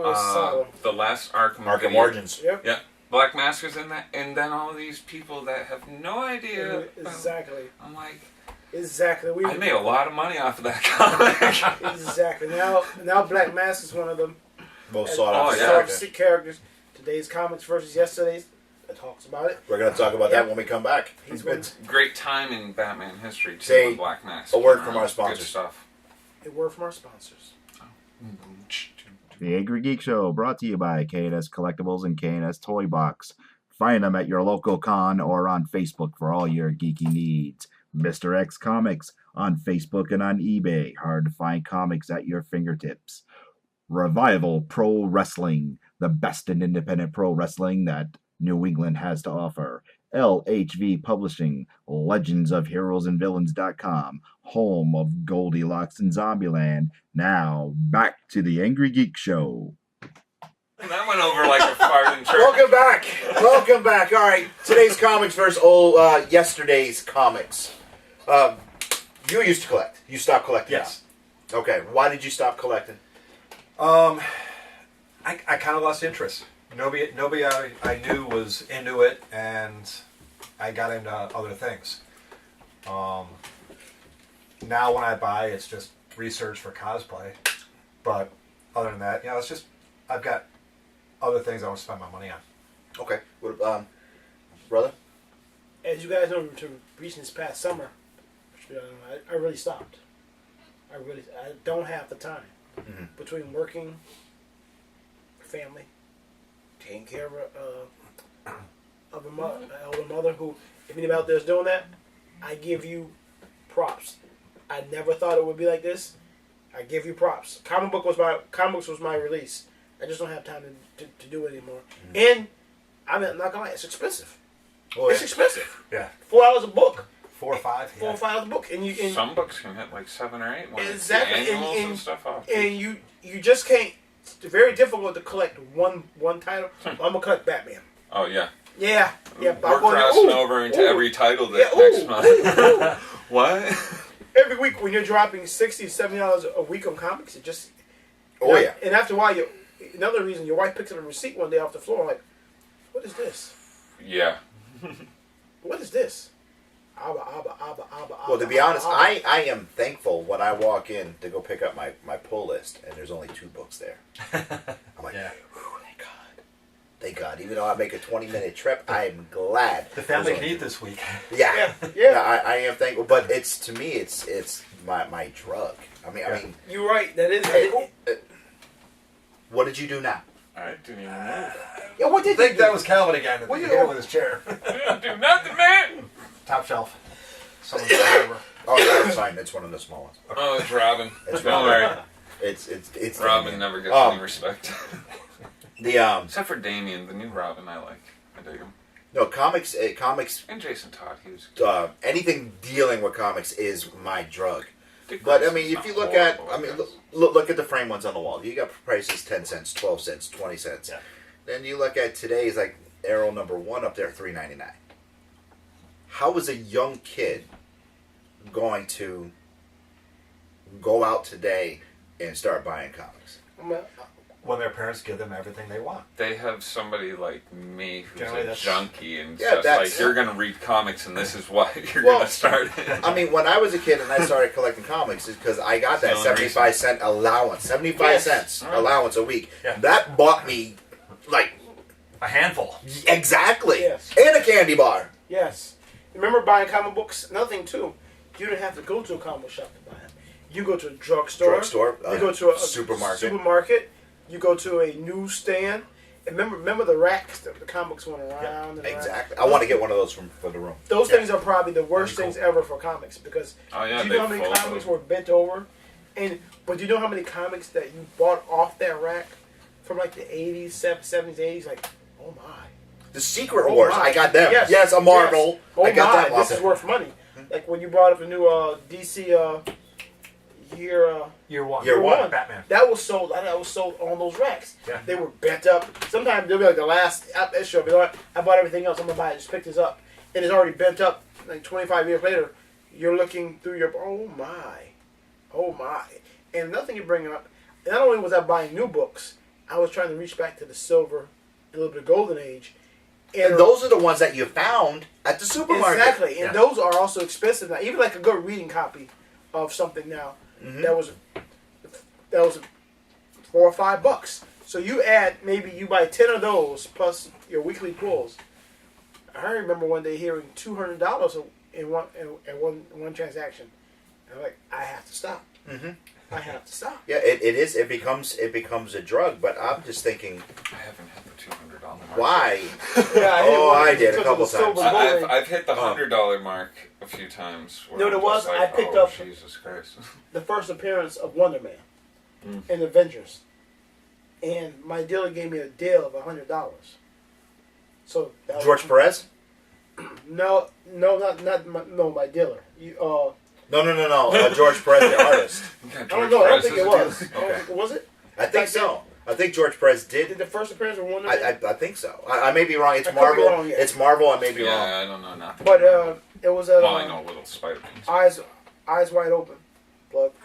the last Arkham video. Origins. Yep. Yeah, Black Mask was in that, and then all of these people that have no idea. Exactly. I'm like, Exactly. I made a lot of money off of that comic. Exactly. Now Black Mask is one of them. Most sought after. yeah. character. Characters. Today's comics versus yesterday's. It talks about it. We're going to talk about that when we come back. He's Great time in Batman history too. Say with Black Mask. a word came from out. our sponsors. Good stuff. A word from our sponsors. The Angry Geek Show, brought to you by K&S Collectibles and K&S Toy Box. Find them at your local con or on Facebook for all your geeky needs. Mr. X Comics on Facebook and on eBay. Hard to find comics at your fingertips. Revival Pro Wrestling, the best in independent pro wrestling that New England has to offer. LHV Publishing, Legends of Heroes and Villains.com, home of Goldilocks and Zombieland. Now, back to the Angry Geek Show. That went over like a fart in church. Welcome back. Welcome back. All right, today's comics versus yesterday's comics. You used to collect. You stopped collecting. Yes. Now. Okay. Why did you stop collecting? I kind of lost interest. Nobody I knew was into it, and I got into other things. Now when I buy, it's just research for cosplay. But other than that, it's just I've got other things I want to spend my money on. Okay. What, brother? As you guys know, to reach this past summer, I really stopped. I don't have the time between working, family, taking care of an elder mother who, if anybody out there is doing that, I give you props. I never thought it would be like this. I give you props. Comics was my release. I just don't have time to do it anymore. And I'm not gonna lie, it's expensive. Oh, it's expensive. Yeah. $4 a book. 4 or 5. $4 or $5 a book, and some books can hit like 7 or 8. When exactly, it's the annuals and stuff off. And you just can't. It's very difficult to collect one title. I'm gonna collect Batman. Oh yeah. Yeah. We're crossing over into every title next month. What? Every week when you're dropping $60, $70 a week on comics, it just. Yeah. And after a while, another reason your wife picks up a receipt one day off the floor, like, what is this? Yeah. What is this? Well, to be honest, I am thankful when I walk in to go pick up my pull list, and there's only 2 books there. I'm like, thank God. Even though I make a 20-minute trip, I am glad. The family can eat this week. Yeah. I am thankful, but to me, it's my drug. I mean, you're right. That is. What did you do now? I didn't even move. Yeah, what did I think you do? that was Calvin again. What you hit do? with his chair. I didn't do nothing, man. Top shelf. Someone's over. Oh, yeah, it's fine. It's one of the small ones. Oh, it's Robin. It's Don't Robin. worry. It's Robin never gets any respect. Except for Damien, the new Robin. I like. I dig him. No, comics. And Jason Todd. He was. Anything dealing with comics is my drug. Dick But Grayson's if not you look horrible, at, I guess. look at the frame ones on the wall. You got prices 10 cents, 12 cents, 20 cents. Yeah. Then you look at today's like Arrow #1 up there, $3.99. How is a young kid going to go out today and start buying comics? When their parents give them everything they want. They have somebody like me who's Generally, a that's- junkie and Yeah, just like, you're going to read comics and this is what you're Well, going to start. I mean, when I was a kid and I started collecting comics, is because I got that That's the only 75-cent allowance, 75 cents All right. allowance a week. Yeah. That bought me, like, A handful. exactly, Yes. and a candy bar. Yes. Remember buying comic books? Another thing, too. You didn't have to go to a comic shop to buy them. You go to a drugstore. You go to a supermarket. You go to a newsstand. And remember the racks that the comics went around. And Exactly. I want to get one of those for the room. Those things are probably the worst things ever for comics because Oh, yeah, do you know how many they fold comics them. were bent over? But do you know how many comics that you bought off that rack from like the 80s, 70s, 80s? Like, oh my. The Secret Oh Wars, my. I got them. Yes. Yes, a Marvel. Yes. Oh I got my, that. this is worth money. Like when you brought up the new DC Year one. Year one. Batman. that was sold. That was sold on those racks. Yeah. They were bent up. Sometimes they'll be like the last issue. You know what? I bought everything else. I'm gonna buy it. Just pick this up, and it's already bent up. Like 25 years later, you're looking through your oh my, and nothing you bring up. Not only was I buying new books, I was trying to reach back to the silver, a little bit of golden age, And those are the ones that you found at the supermarket. Exactly, and those are also expensive now. Even like a good reading copy of something now, that was $4 or $5. So you add you buy 10 of those plus your weekly pulls. I remember one day hearing $200 in one transaction. And I'm like, I have to stop. Mm-hmm. I have to stop. Yeah, it is. It becomes a drug. But I'm just thinking, I haven't hit the $200 mark. why? Yeah, I did a couple times. I've hit the $100 mark a few times. You know what it was? I picked up Jesus Christ. the first appearance of Wonder Man in Avengers, and my dealer gave me a deal of $100. So that George Perez? No, my dealer. No. George Perez, the artist. Yeah, I don't know. I don't think it was. Okay. Was it? I think so. I think George Perez Did did. the first appearance of Wonder Man? I think so. I may be wrong. It's I could be Marvel. wrong, yeah. It's Marvel. I may be wrong. Yeah, I don't know nothing. But it was well, I know little Spider-Man. eyes wide open. But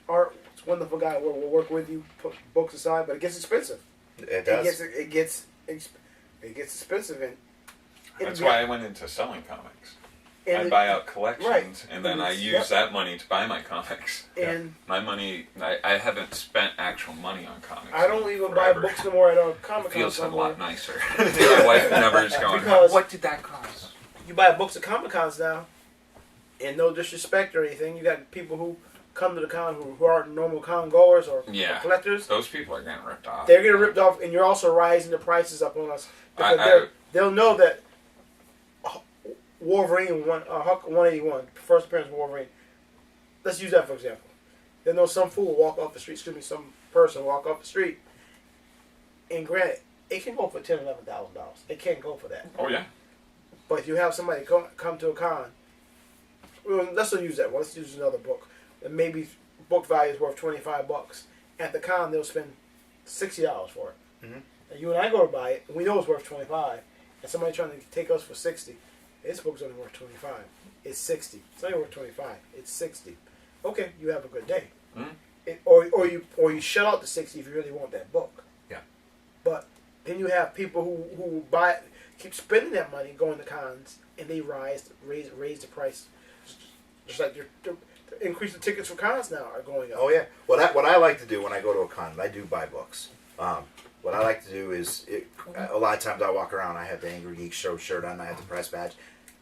Art, it's a wonderful guy. We'll work with you. Put books aside, but it gets expensive. It does. It gets expensive, and That's why I went into selling comics. I buy out collections, and then I use that money to buy my comics. And my money, I haven't spent actual money on comics. I don't even buy books no more at a comic It con. feels a lot nicer. My wife never is going, Because what did that cost? You buy books at Comic Cons now, and no disrespect or anything, you got people who come to the con who aren't normal con goers or collectors. Those people are getting ripped off. They're getting ripped off, and you're also rising the prices up on us. Because they'll know that Wolverine, Hulk 181, first appearance of Wolverine. Let's use that for example. They'll know some fool walk off the street, some person walk off the street, and granted, it can go for $10,000, $11,000. It can go for that. Oh, yeah. But if you have somebody come to a con, well, let's not use that one. Let's use another book. And maybe book value is worth $25. At the con, they'll spend $60 for it. Mm-hmm. And you and I go to buy it, and we know it's worth $25. And somebody trying to take us for $60. This book's only worth $25. It's $60. It's not worth $25. It's $60. Okay, you have a good day. Mm-hmm. Or you shut out the $60 if you really want that book. Yeah. But then you have people who keep spending that money going to cons, and they raise the price. Just like the increase the tickets for cons now are going up. Oh yeah. What I like to do when I go to a con, I do buy books. What I like to do is, a lot of times I walk around, I have the Angrygeeks show shirt on, I have the press badge.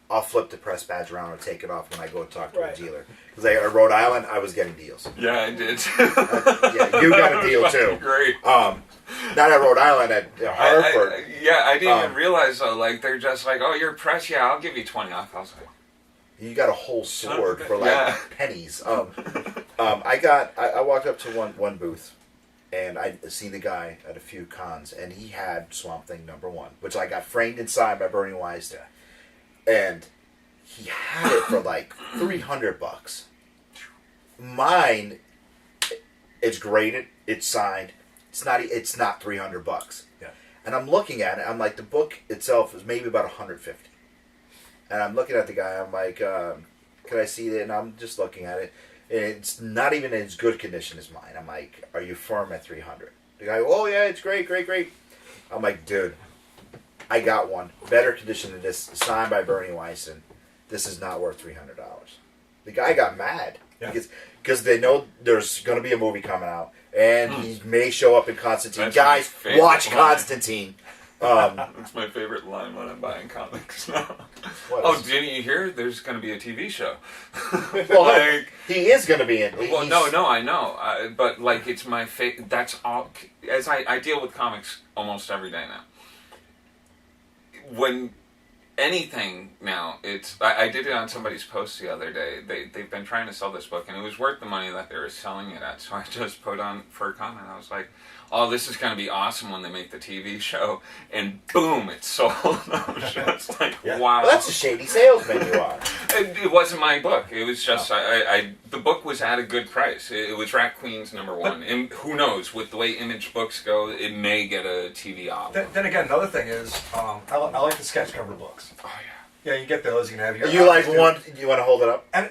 I'll flip the press badge around or take it off when I go talk to a dealer. Because at Rhode Island, I was getting deals. Yeah, I did. Yeah, you got a deal too. Great. Not at Rhode Island, at Hartford. I didn't even realize though. Like they're just like, oh, you're press. Yeah, I'll give you 20 off. I was like, you got a whole sword for pennies. I walked up to one booth, and I seen the guy at a few cons, and he had Swamp Thing #1, which I got framed inside by Bernie Wise, and he had it for like $300. Mine, it's graded, it's signed, it's not $300. Yeah. And I'm looking at it, I'm like, the book itself is maybe about $150. And I'm looking at the guy, I'm like, can I see that? And I'm just looking at it. And it's not even in as good condition as mine. I'm like, are you firm at $300? The guy, oh yeah, it's great. I'm like, dude, I got one. Better condition than this, signed by Bernie Weisen. This is not worth $300. The guy got mad. Because they know there's going to be a movie coming out. And he may show up in Constantine. That's Guys, watch Constantine. It's my favorite line when I'm buying comics now. Didn't you hear? There's going to be a TV show. Well, he is going to be in. Well, no, I know, but like it's my favorite. That's all. As I deal with comics almost every day now. When anything now, I did it on somebody's post the other day. They've been trying to sell this book, and it was worth the money that they were selling it at. So I just put on for a comment. I was like, oh, this is going to be awesome when they make the TV show. And boom, it's sold. It's like, wow. Well, that's a shady salesman you are. It wasn't my book. It was just, the book was at a good price. It was Rat Queen's #1. And who knows, with the way Image books go, it may get a TV album. Then again, another thing is, I like the sketch cover books. Oh, yeah. Yeah, you get those, you can have your... You like one, you want to hold it up? And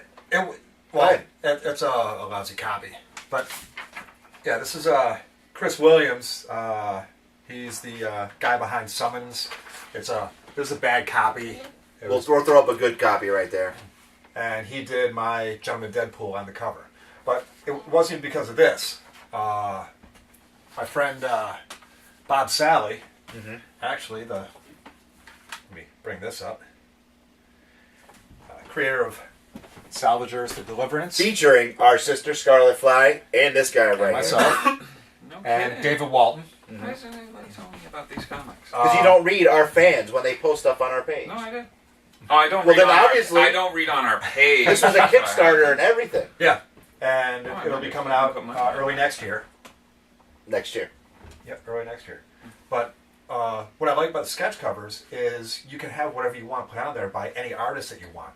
it's a lousy copy. But, yeah, this is Chris Williams. He's the guy behind Summons. This is a bad copy. We'll throw up a good copy right there. And he did my Gentleman Deadpool on the cover. But it wasn't because of this. My friend Bob Sally, actually, let me bring this up, creator of Salvagers to Deliverance. Featuring our sister Scarlet Fly and this guy right myself. No And kidding. David Walton. Why isn't anybody telling me about these comics? Because you don't read our fans when they post stuff on our page. No, I did. Oh, I don't. Well, read then on obviously- I don't read on our page. This was a Kickstarter and everything. Yeah. And Oh, it'll be coming out early next year. Next year. Yep, early next year. But what I like about the sketch covers is you can have whatever you want put on there by any artist that you want.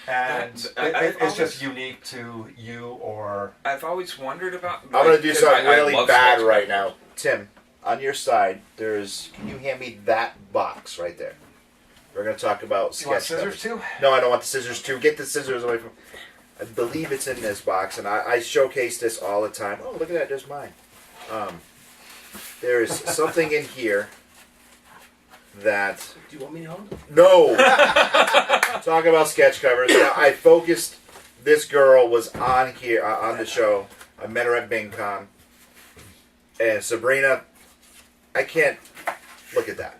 And it's just unique to you or... I've always wondered about... I'm going to do something really love bad sketch right covers. now. Tim, on your side, can you hand me that box right there? We're going to talk about You want sketch scissors covers. too? No, I don't want the scissors too. Get the scissors away from... I believe it's in this box, and I showcase this all the time. Oh, look at that. There's mine. There is something in here that... Do you want me to hold it? No! Talk about sketch covers. Now, I focused... This girl was on here, on the show. I met her at BingCon. And Sabrina, I can't... Look at that.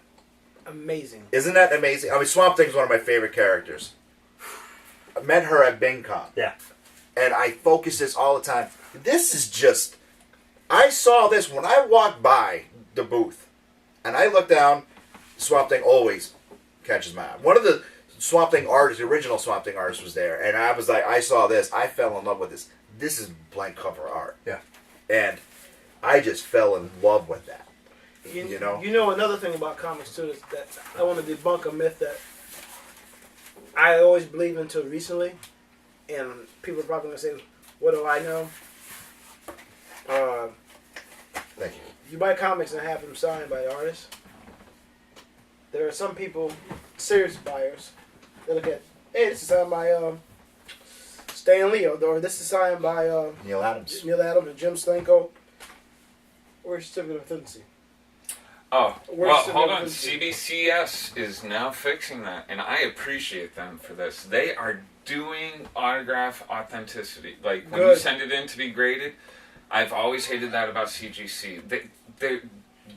Amazing. Isn't that amazing? I mean, Swamp Thing's one of my favorite characters. I met her at BingCon. Yeah. And I focus this all the time. This is just... I saw this when I walked by the booth. And I looked down. Swamp Thing always catches my eye. One of the Swamp Thing artists, the original Swamp Thing artist was there. And I was like, I saw this. I fell in love with this. This is blank cover art. Yeah. And I just fell in love with that. You know? You know another thing about comics too is that I want to debunk a myth that I always believed until recently, and people are probably gonna say, "What do I know?" Thank you. You buy comics and have them signed by the artist. There are some people, serious buyers, that look at, "Hey, this is signed by Stan Lee," or "This is signed by Neil Adams. Neil Adams and Jim Stanko." Where's your certificate of authenticity? Oh, Where's well, the hold on. difference? CBCS is now fixing that, and I appreciate them for this. They are doing autograph authenticity. Like, when you Good. send it in to be graded, I've always hated that about CGC.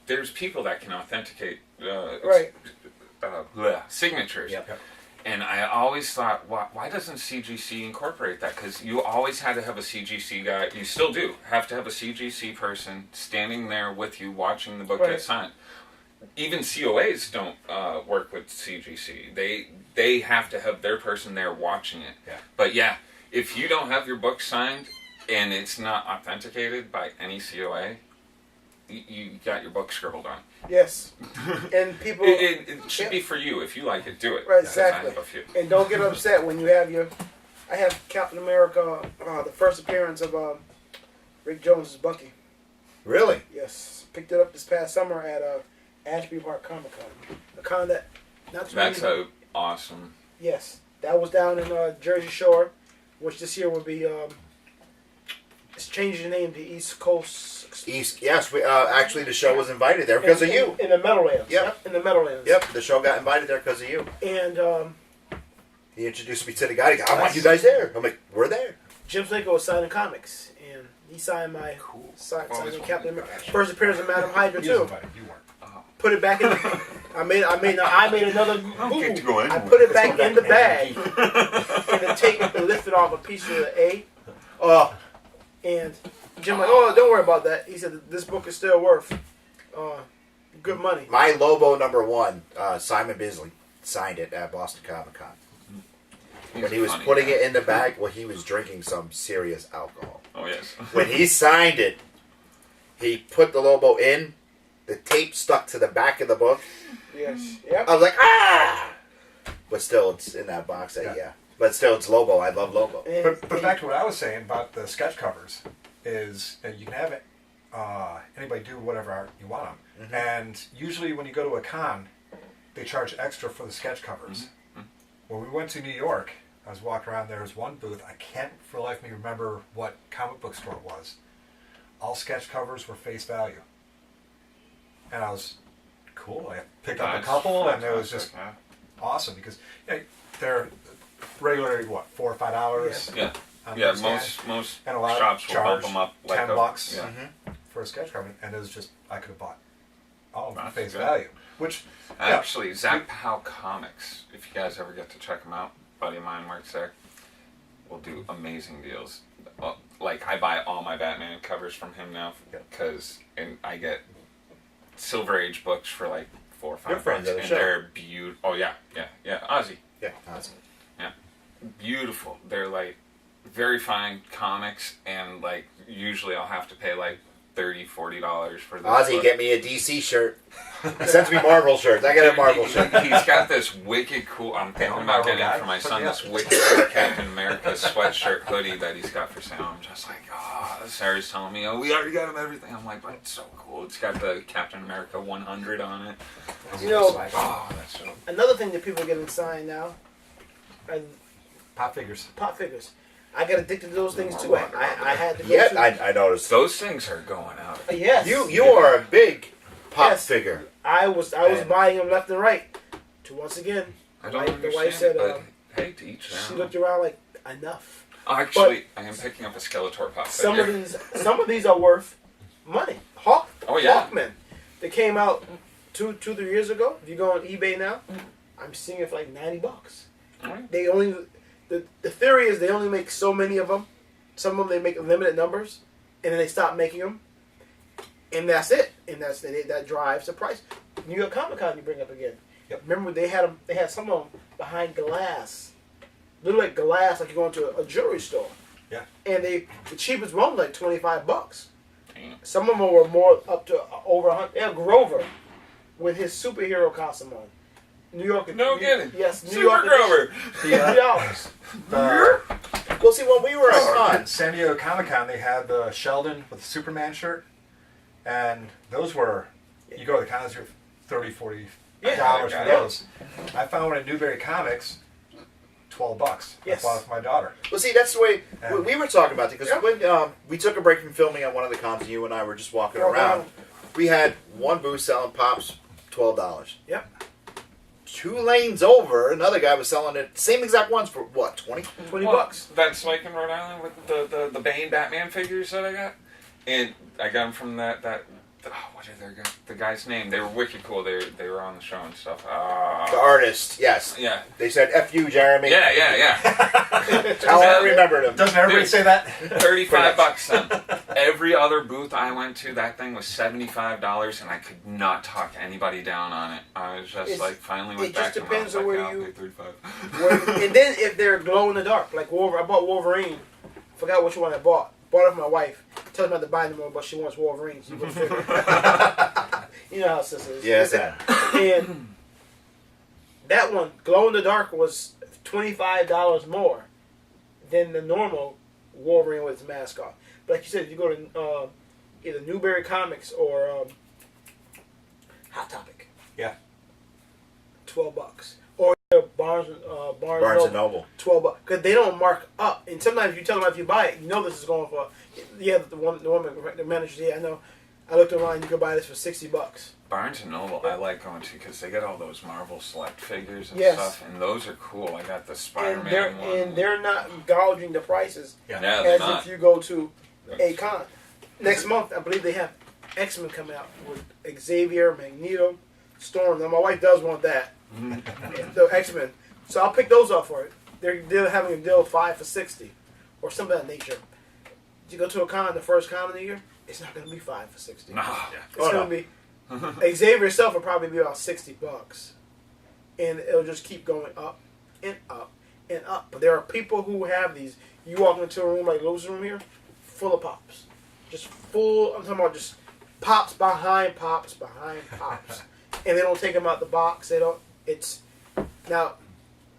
There's people that can authenticate Right. signatures. Yep. And I always thought, why doesn't CGC incorporate that? Because you always had to have a CGC guy. You still do have to have a CGC person standing there with you watching the book Right. get signed. Even COAs don't work with CGC. They have to have their person there watching it. Yeah. But yeah, if you don't have your book signed and it's not authenticated by any COA, you got your book scribbled on. Yes. And people... It should be for you. If you like it, do it. Right, Because I exactly. have a few. And don't get upset when you have your... I have Captain America, the first appearance of Rick Jones' Bucky. Really? Yes. Picked it up this past summer at Ashby Park Comic Con. A con that... Not too That's many- awesome. Yes. That was down in Jersey Shore, which this year will be... it's changing the name to East Coast... East. Yes, we actually the show was invited there because of you. In the Meadowlands. Yep. In the Meadowlands. Yep, the show got invited there because of you. And He introduced me to the guy. He goes, I want you guys there. I'm like, we're there. Jim Slinko was signing comics, and he signed my signed Always Captain wanted America. to First appearance of Madam Hydra He was too. invited, you weren't. Put it back in. I made another. don't get to go I anywhere. put it back in the bag, and the tape lifted off a piece of the A. Oh, And Jim like, oh, don't worry about that. He said this book is still worth good money. my Lobo #1, Simon Bisley, signed it at Boston Comic Con. When he was funny putting guy. it in the bag, well, he was drinking some serious alcohol. Oh, yes. When he signed it, he put the Lobo in. The tape stuck to the back of the book. Yes. Yep. I was like, ah! But still, it's in that box. Yeah. Yeah. But still, it's Lobo. I love Lobo. And, But back to what I was saying about the sketch covers is you can have it, anybody do whatever art you want them. Mm-hmm. And usually when you go to a con, they charge extra for the sketch covers. When we went to New York, I was walking around, there was one booth, I can't for the life of me remember what comic book store it was. All sketch covers were face value. And I was, cool, I picked up a That's couple and it was just fantastic, awesome because they're regularly, what, $4 or $5? yeah. on Yeah, the most and a lot shops of will bump charge them up like $10 Yeah. for a sketch cover, and it was just I could have bought all of them That's face good. value. Which Actually, Zach Powell Comics, if you guys ever get to check them out, buddy of mine works there. will do amazing deals. Like I buy all my Batman covers from him now and I get Silver Age books for like $4 or $5, Your friends of the and show. they're beautiful. Oh yeah, Ozzy. Yeah, Ozzy. Yeah, beautiful. They're like very fine comics, and like usually I'll have to pay like $30-$40 for this. Ozzy, get me a DC shirt. He sends me Marvel shirts. I get a Marvel shirt. He's got this wicked cool. I'm thinking about Marvel getting guy. it for my son. Yeah. This wicked cool Captain America sweatshirt hoodie that he's got for sale. I'm just like, Sarah's telling me, we already got him everything. I'm like, but it's so cool. It's got the Captain America 100 on it. You know, Like, that's so. another thing that people are getting signed now, and Pop figures. pop figures. I got addicted to those things too. I had to go Yeah, to. I noticed. Those things are going out. Yes. You are a big pop Yes. figure. I was And- buying them left and right. To once again, I don't the understand wife said, it, but hey, to each she their looked own. around like enough. Actually, I am picking up a Skeletor pop Some figure. of these are worth money. Oh, yeah. Hawkman. They came out 2-3 years ago. If you go on eBay now, I'm seeing it for like $90. Alright. They only the theory is they only make so many of them. Some of them they make limited numbers, and then they stop making them, and that's it. And that drives the price. New York Comic Con you bring up again. Yep. Remember they had them. They had some of them behind glass, literally like glass, like you go into a jewelry store. Yeah. And the cheapest one was like $25. Damn. Some of them were more up to over 100. They had Grover with his superhero costume on. New York. No kidding. Yes, New Super York. Grover. $50. The Well, see, when we were at At San Diego Comic Con, they had the Sheldon with the Superman shirt, and those were, you go to the cons, you're $30, $40 Yeah. for Yeah. those. I found one at Newberry Comics, $12. Yes. I bought it for my daughter. Well, see, that's the way Yeah. we were talking about it because Yeah. when we took a break from filming on one of the cons, and you and I were just walking Walking around. around. We had one booth selling pops, $12. Yep. 2 lanes over, another guy was selling it, same exact ones for what, 20? $20. That's like in Rhode Island with the Bane Batman figures that I got. And I got them from what is the guy's name? They were wicked cool. They were on the show and stuff. The artist, yes. Yeah. They said, F you, Jeremy. Yeah. That's how I remembered him. Doesn't everybody Dude. say that? $35 then. Every other booth I went to, that thing was $75, and I could not talk anybody down on it. I was just like, finally went it back just to them. depends I on was where like, you- I'll pay $35. And then if they're glow in the dark, like I bought Wolverine. Forgot which one I bought. Bought it for my wife. Tells me not to buy anymore, but she wants Wolverine. So you go figure. You know how sis is. Yes, that. And that one, glow in the dark, was $25 more than the normal Wolverine with his mask off. But like you said, if you go to either Newberry Comics or Hot Topic, Yeah. $12. Or Barnes Barnes and Noble. $12 because they don't mark up. And sometimes you tell them if you buy it, you know this is going for. Yeah, the woman, the manager. Yeah, I know. I looked online. You could buy this for $60. Barnes and Noble, I like going to because they get all those Marvel Select figures and Yes. stuff, and those are cool. I got the And Spider-Man one. they're not gouging the prices Yeah, they're as not. if you go to a con. Next month, I believe they have X-Men coming out with Xavier, Magneto, Storm. Now my wife does want that. The X-Men. So I'll pick those up for it. They're having a deal 5 for $60 or something of that nature. You go to a con, the first con of the year, it's not going to be 5 for $60. No. It's Oh, going to be Xavier itself will probably be about $60, and it'll just keep going up and up and up. But there are people who have these. You walk into a room like Lewis's room here, full of pops, just full. I'm talking about just pops behind pops, and they don't take them out the box. They don't. It's now.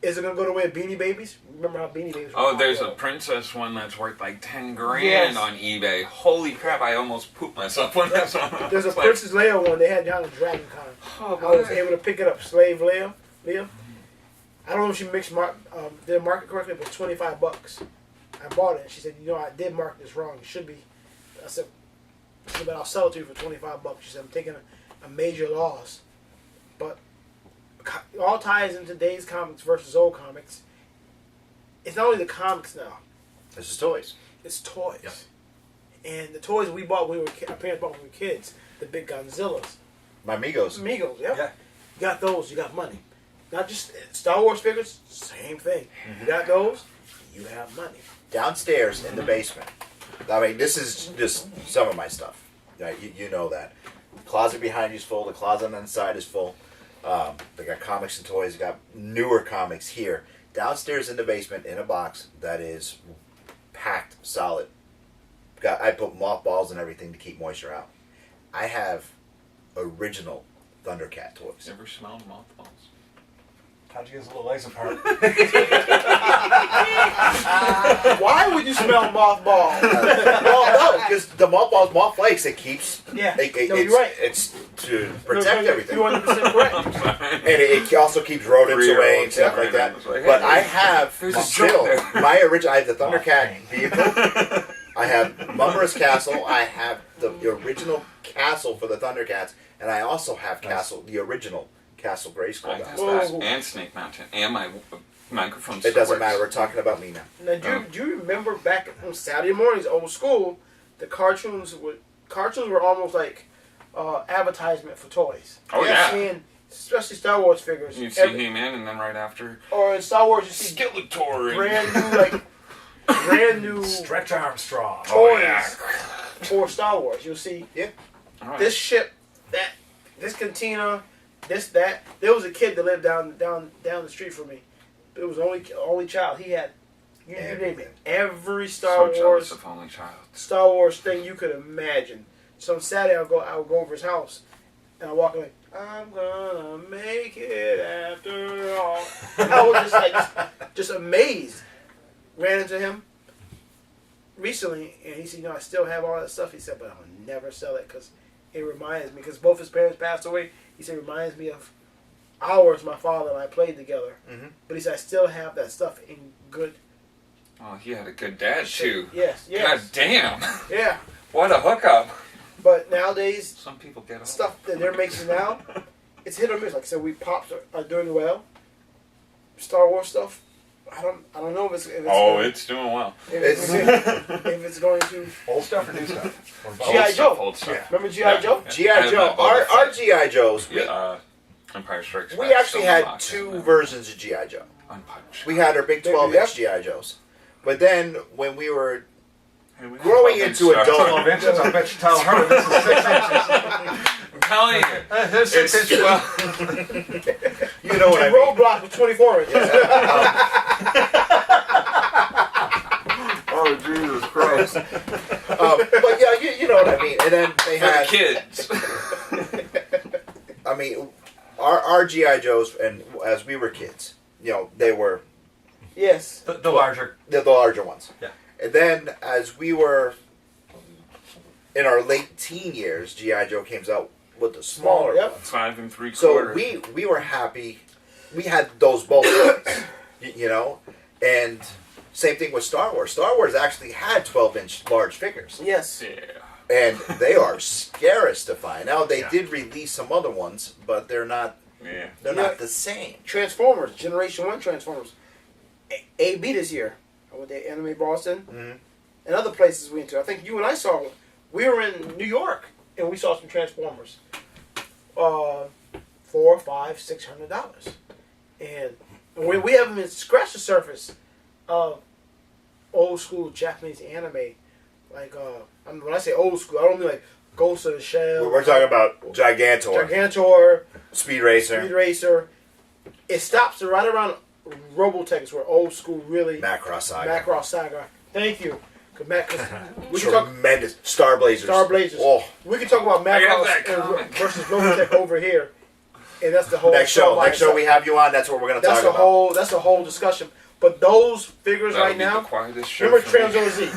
Is it gonna go the way of Beanie Babies? Remember how Beanie Babies? Were Oh, there's a popular? princess one that's worth like 10 grand Yes. on eBay. Holy crap! I almost pooped myself when this one. There's a It's like, Princess Leia one they had down at Dragon Con. oh, I was boy. able to pick it up. Slave Leia. I don't know if she did mark it correctly, but $25. I bought it, and she said, "You know, I did mark this wrong. It should be." I said, "But I'll sell it to you for $25." She said, "I'm taking a major loss," but it all ties into today's comics versus old comics. It's not only the comics now; This is toys. it's toys. Yeah. And the toys we bought when we were our parents bought when we were kids, the big Godzillas, My Migos. Amigos, yeah. Yeah. You got those, you got money. Not just Star Wars figures, same thing. You got those, you have money. Downstairs in the basement. I mean, this is just some of my stuff. Right? You know that. The closet behind you is full. The closet on the side is full. They got comics and toys. They got newer comics here. Downstairs in the basement in a box that is packed solid. I put mothballs and everything to keep moisture out. I have original Thundercat toys. Ever smelled mothballs? How'd you guys little legs apart? Why would you smell mothball? Well, no, because the moth flakes, it keeps. Yeah. You're right. It's to protect everything. You're 100% correct. And it also keeps rodents away and stuff like that. But I have still my original. I have the Thundercat vehicle. I have Mumra's Castle. I have the original castle for the Thundercats, and I also have the original Castle Grayskull. And Snake Mountain, and my microphone. It doesn't matter. We're talking about me now. Now, do you remember back on Saturday mornings, old school, the cartoons were almost like advertisement for toys. Oh yeah. And especially Star Wars figures. You see He-Man, and then right after. Or in Star Wars, you see Skeletor. brand new Stretch Armstrong. toys for Star Wars. You'll see Right. this ship, this cantina, that. There was a kid that lived down the street from me. It was only child. He had you name it, every Star Wars of only child. Star Wars thing you could imagine. So on Saturday I would go over his house and I walk in I'm gonna make it after all. I was just amazed. Ran into him recently, and he said, I still have all that stuff. He said, but I'll never sell it because it reminds me, because both his parents passed away. He said, it reminds me of hours my father and I played together. Mm-hmm. But he said, I still have that stuff in good. Oh, he had a good dad, too. Yes. God damn. Yeah. What a hookup. But nowadays, some people get stuff that they're making now, it's hit or miss. Like I said, Pops are doing well. Star Wars stuff, I don't know if it's it's doing well. If it's going to old stuff or new stuff? G.I. Joe. Old stuff. Yeah. Remember G.I. Joe? G.I. Joe. Our G.I. Joes. Empire Strikes Back. We actually had two versions of G.I. Joe. We had our big 12-inch G.I. Joes. But then when we were growing into adult... 12 inches? I bet you tell her this is 6 inches. I'm telling you. It's 6 inches. You know what I mean. Roadblock was 24 inches. Oh, Jesus Christ. But yeah, you know what I mean. And then they had... kids. I mean, our G.I. Joes, and as we were kids, they were... Yes. The larger... The larger ones. Yeah. And then as we were in our late teen years, G.I. Joe came out with the smaller ones. 5 3/4. So we were happy. We had those both ones, and same thing with Star Wars. Star Wars actually had 12-inch large figures. Yes. Yeah. And they are scarce to find. Now they did release some other ones, but they're not. Yeah. They're not the same. Transformers, Generation 1 Transformers. AB this year. I went to Anime Boston. Mm-hmm. And other places we went to. I think you and I saw one. We were in New York and we saw some Transformers. $400, $500, $600. And we haven't even scratched the surface of old school Japanese anime. Like, when I say old school, I don't mean like Ghost of the Shell. We're talking about Gigantor. Gigantor. Speed Racer. It stops right around Robotech is where old school really... Macross Saga. Thank you. Tremendous. Star Blazers. Oh. We can talk about Macross versus Robotech over here. And that's the whole... Next show we have you on, that's what we're going to talk about. That's a whole discussion. But those figures right now... Remember Transformer Z?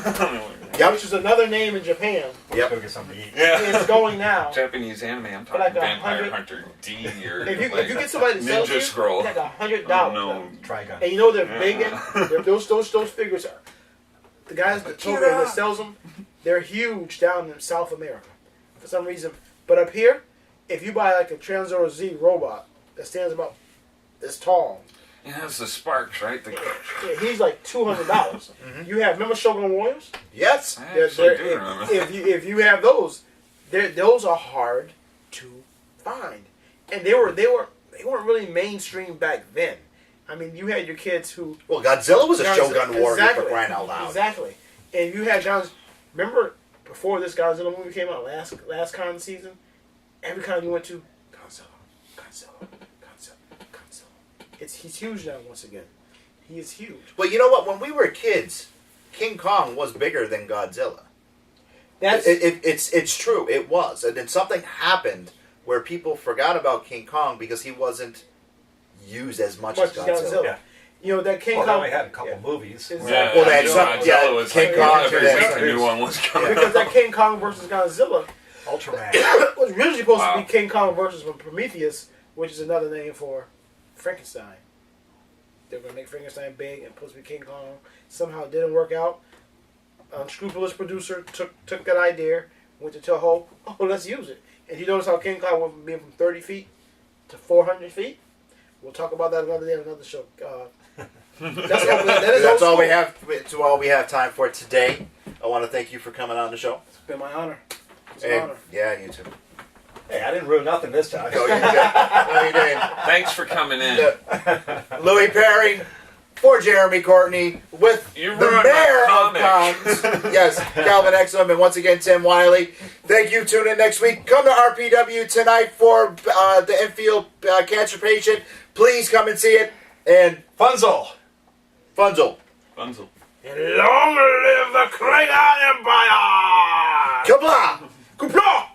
Yep. Which is another name in Japan. Yep. Go get something to eat. Yeah. It's going now. Japanese anime, I'm talking like Vampire Hunter D or if you get somebody to sell Ninja you, Scroll. it's like $100. Oh, no. Trigun. And they're big. Those figures are... The guys that sells them, they're huge down in South America for some reason. But up here, if you buy like a Transformer Z robot that stands about this tall... It has the sparks, right? He's like $200. Mm-hmm. You have, remember Shogun Warriors? Yes. If you have those, those are hard to find, and they weren't really mainstream back then. I mean, you had your kids who... Well, Godzilla was a Shogun warrior exactly, for crying out loud. Exactly. And you had Godzilla... Remember, before this Godzilla movie came out, last con season, every con you went to, Godzilla. He's huge now once again. He is huge. Well, you know what? When we were kids, King Kong was bigger than Godzilla. It's true. It was. And then something happened where people forgot about King Kong because he wasn't used as much as Godzilla. Yeah. You know, that King Well, Kong... we had a couple movies. Yeah, Well, they had Godzilla was King like, Kong every today. week a new one was coming Because out. that King Kong versus Godzilla Ultraman. was originally supposed to Wow. be King Kong versus Prometheus, which is another name for Frankenstein. They were going to make Frankenstein big and supposed to be King Kong. Somehow it didn't work out. Unscrupulous producer took that idea, went to Toho, let's use it. And you notice how King Kong went from being from 30 feet to 400 feet? We'll talk about that another day on another show. That's all we have. It's all we have time for today. I want to thank you for coming on the show. It's been my honor. It's an Hey, honor. yeah, you too. Hey, I didn't ruin nothing this time. No, you didn't. No, you didn't. Thanks for coming in. Louis Perry for Jeremy Courtney with You the ruined mayor my of Cons. Yes, Calvin Exum, and once again Tim Wiley. Thank you. Tune in next week. Come to RPW tonight for the infield cancer patient. Please come and see it. And Funzel. Bunzel. And long live the Klingon Empire! Kabla! Kupla!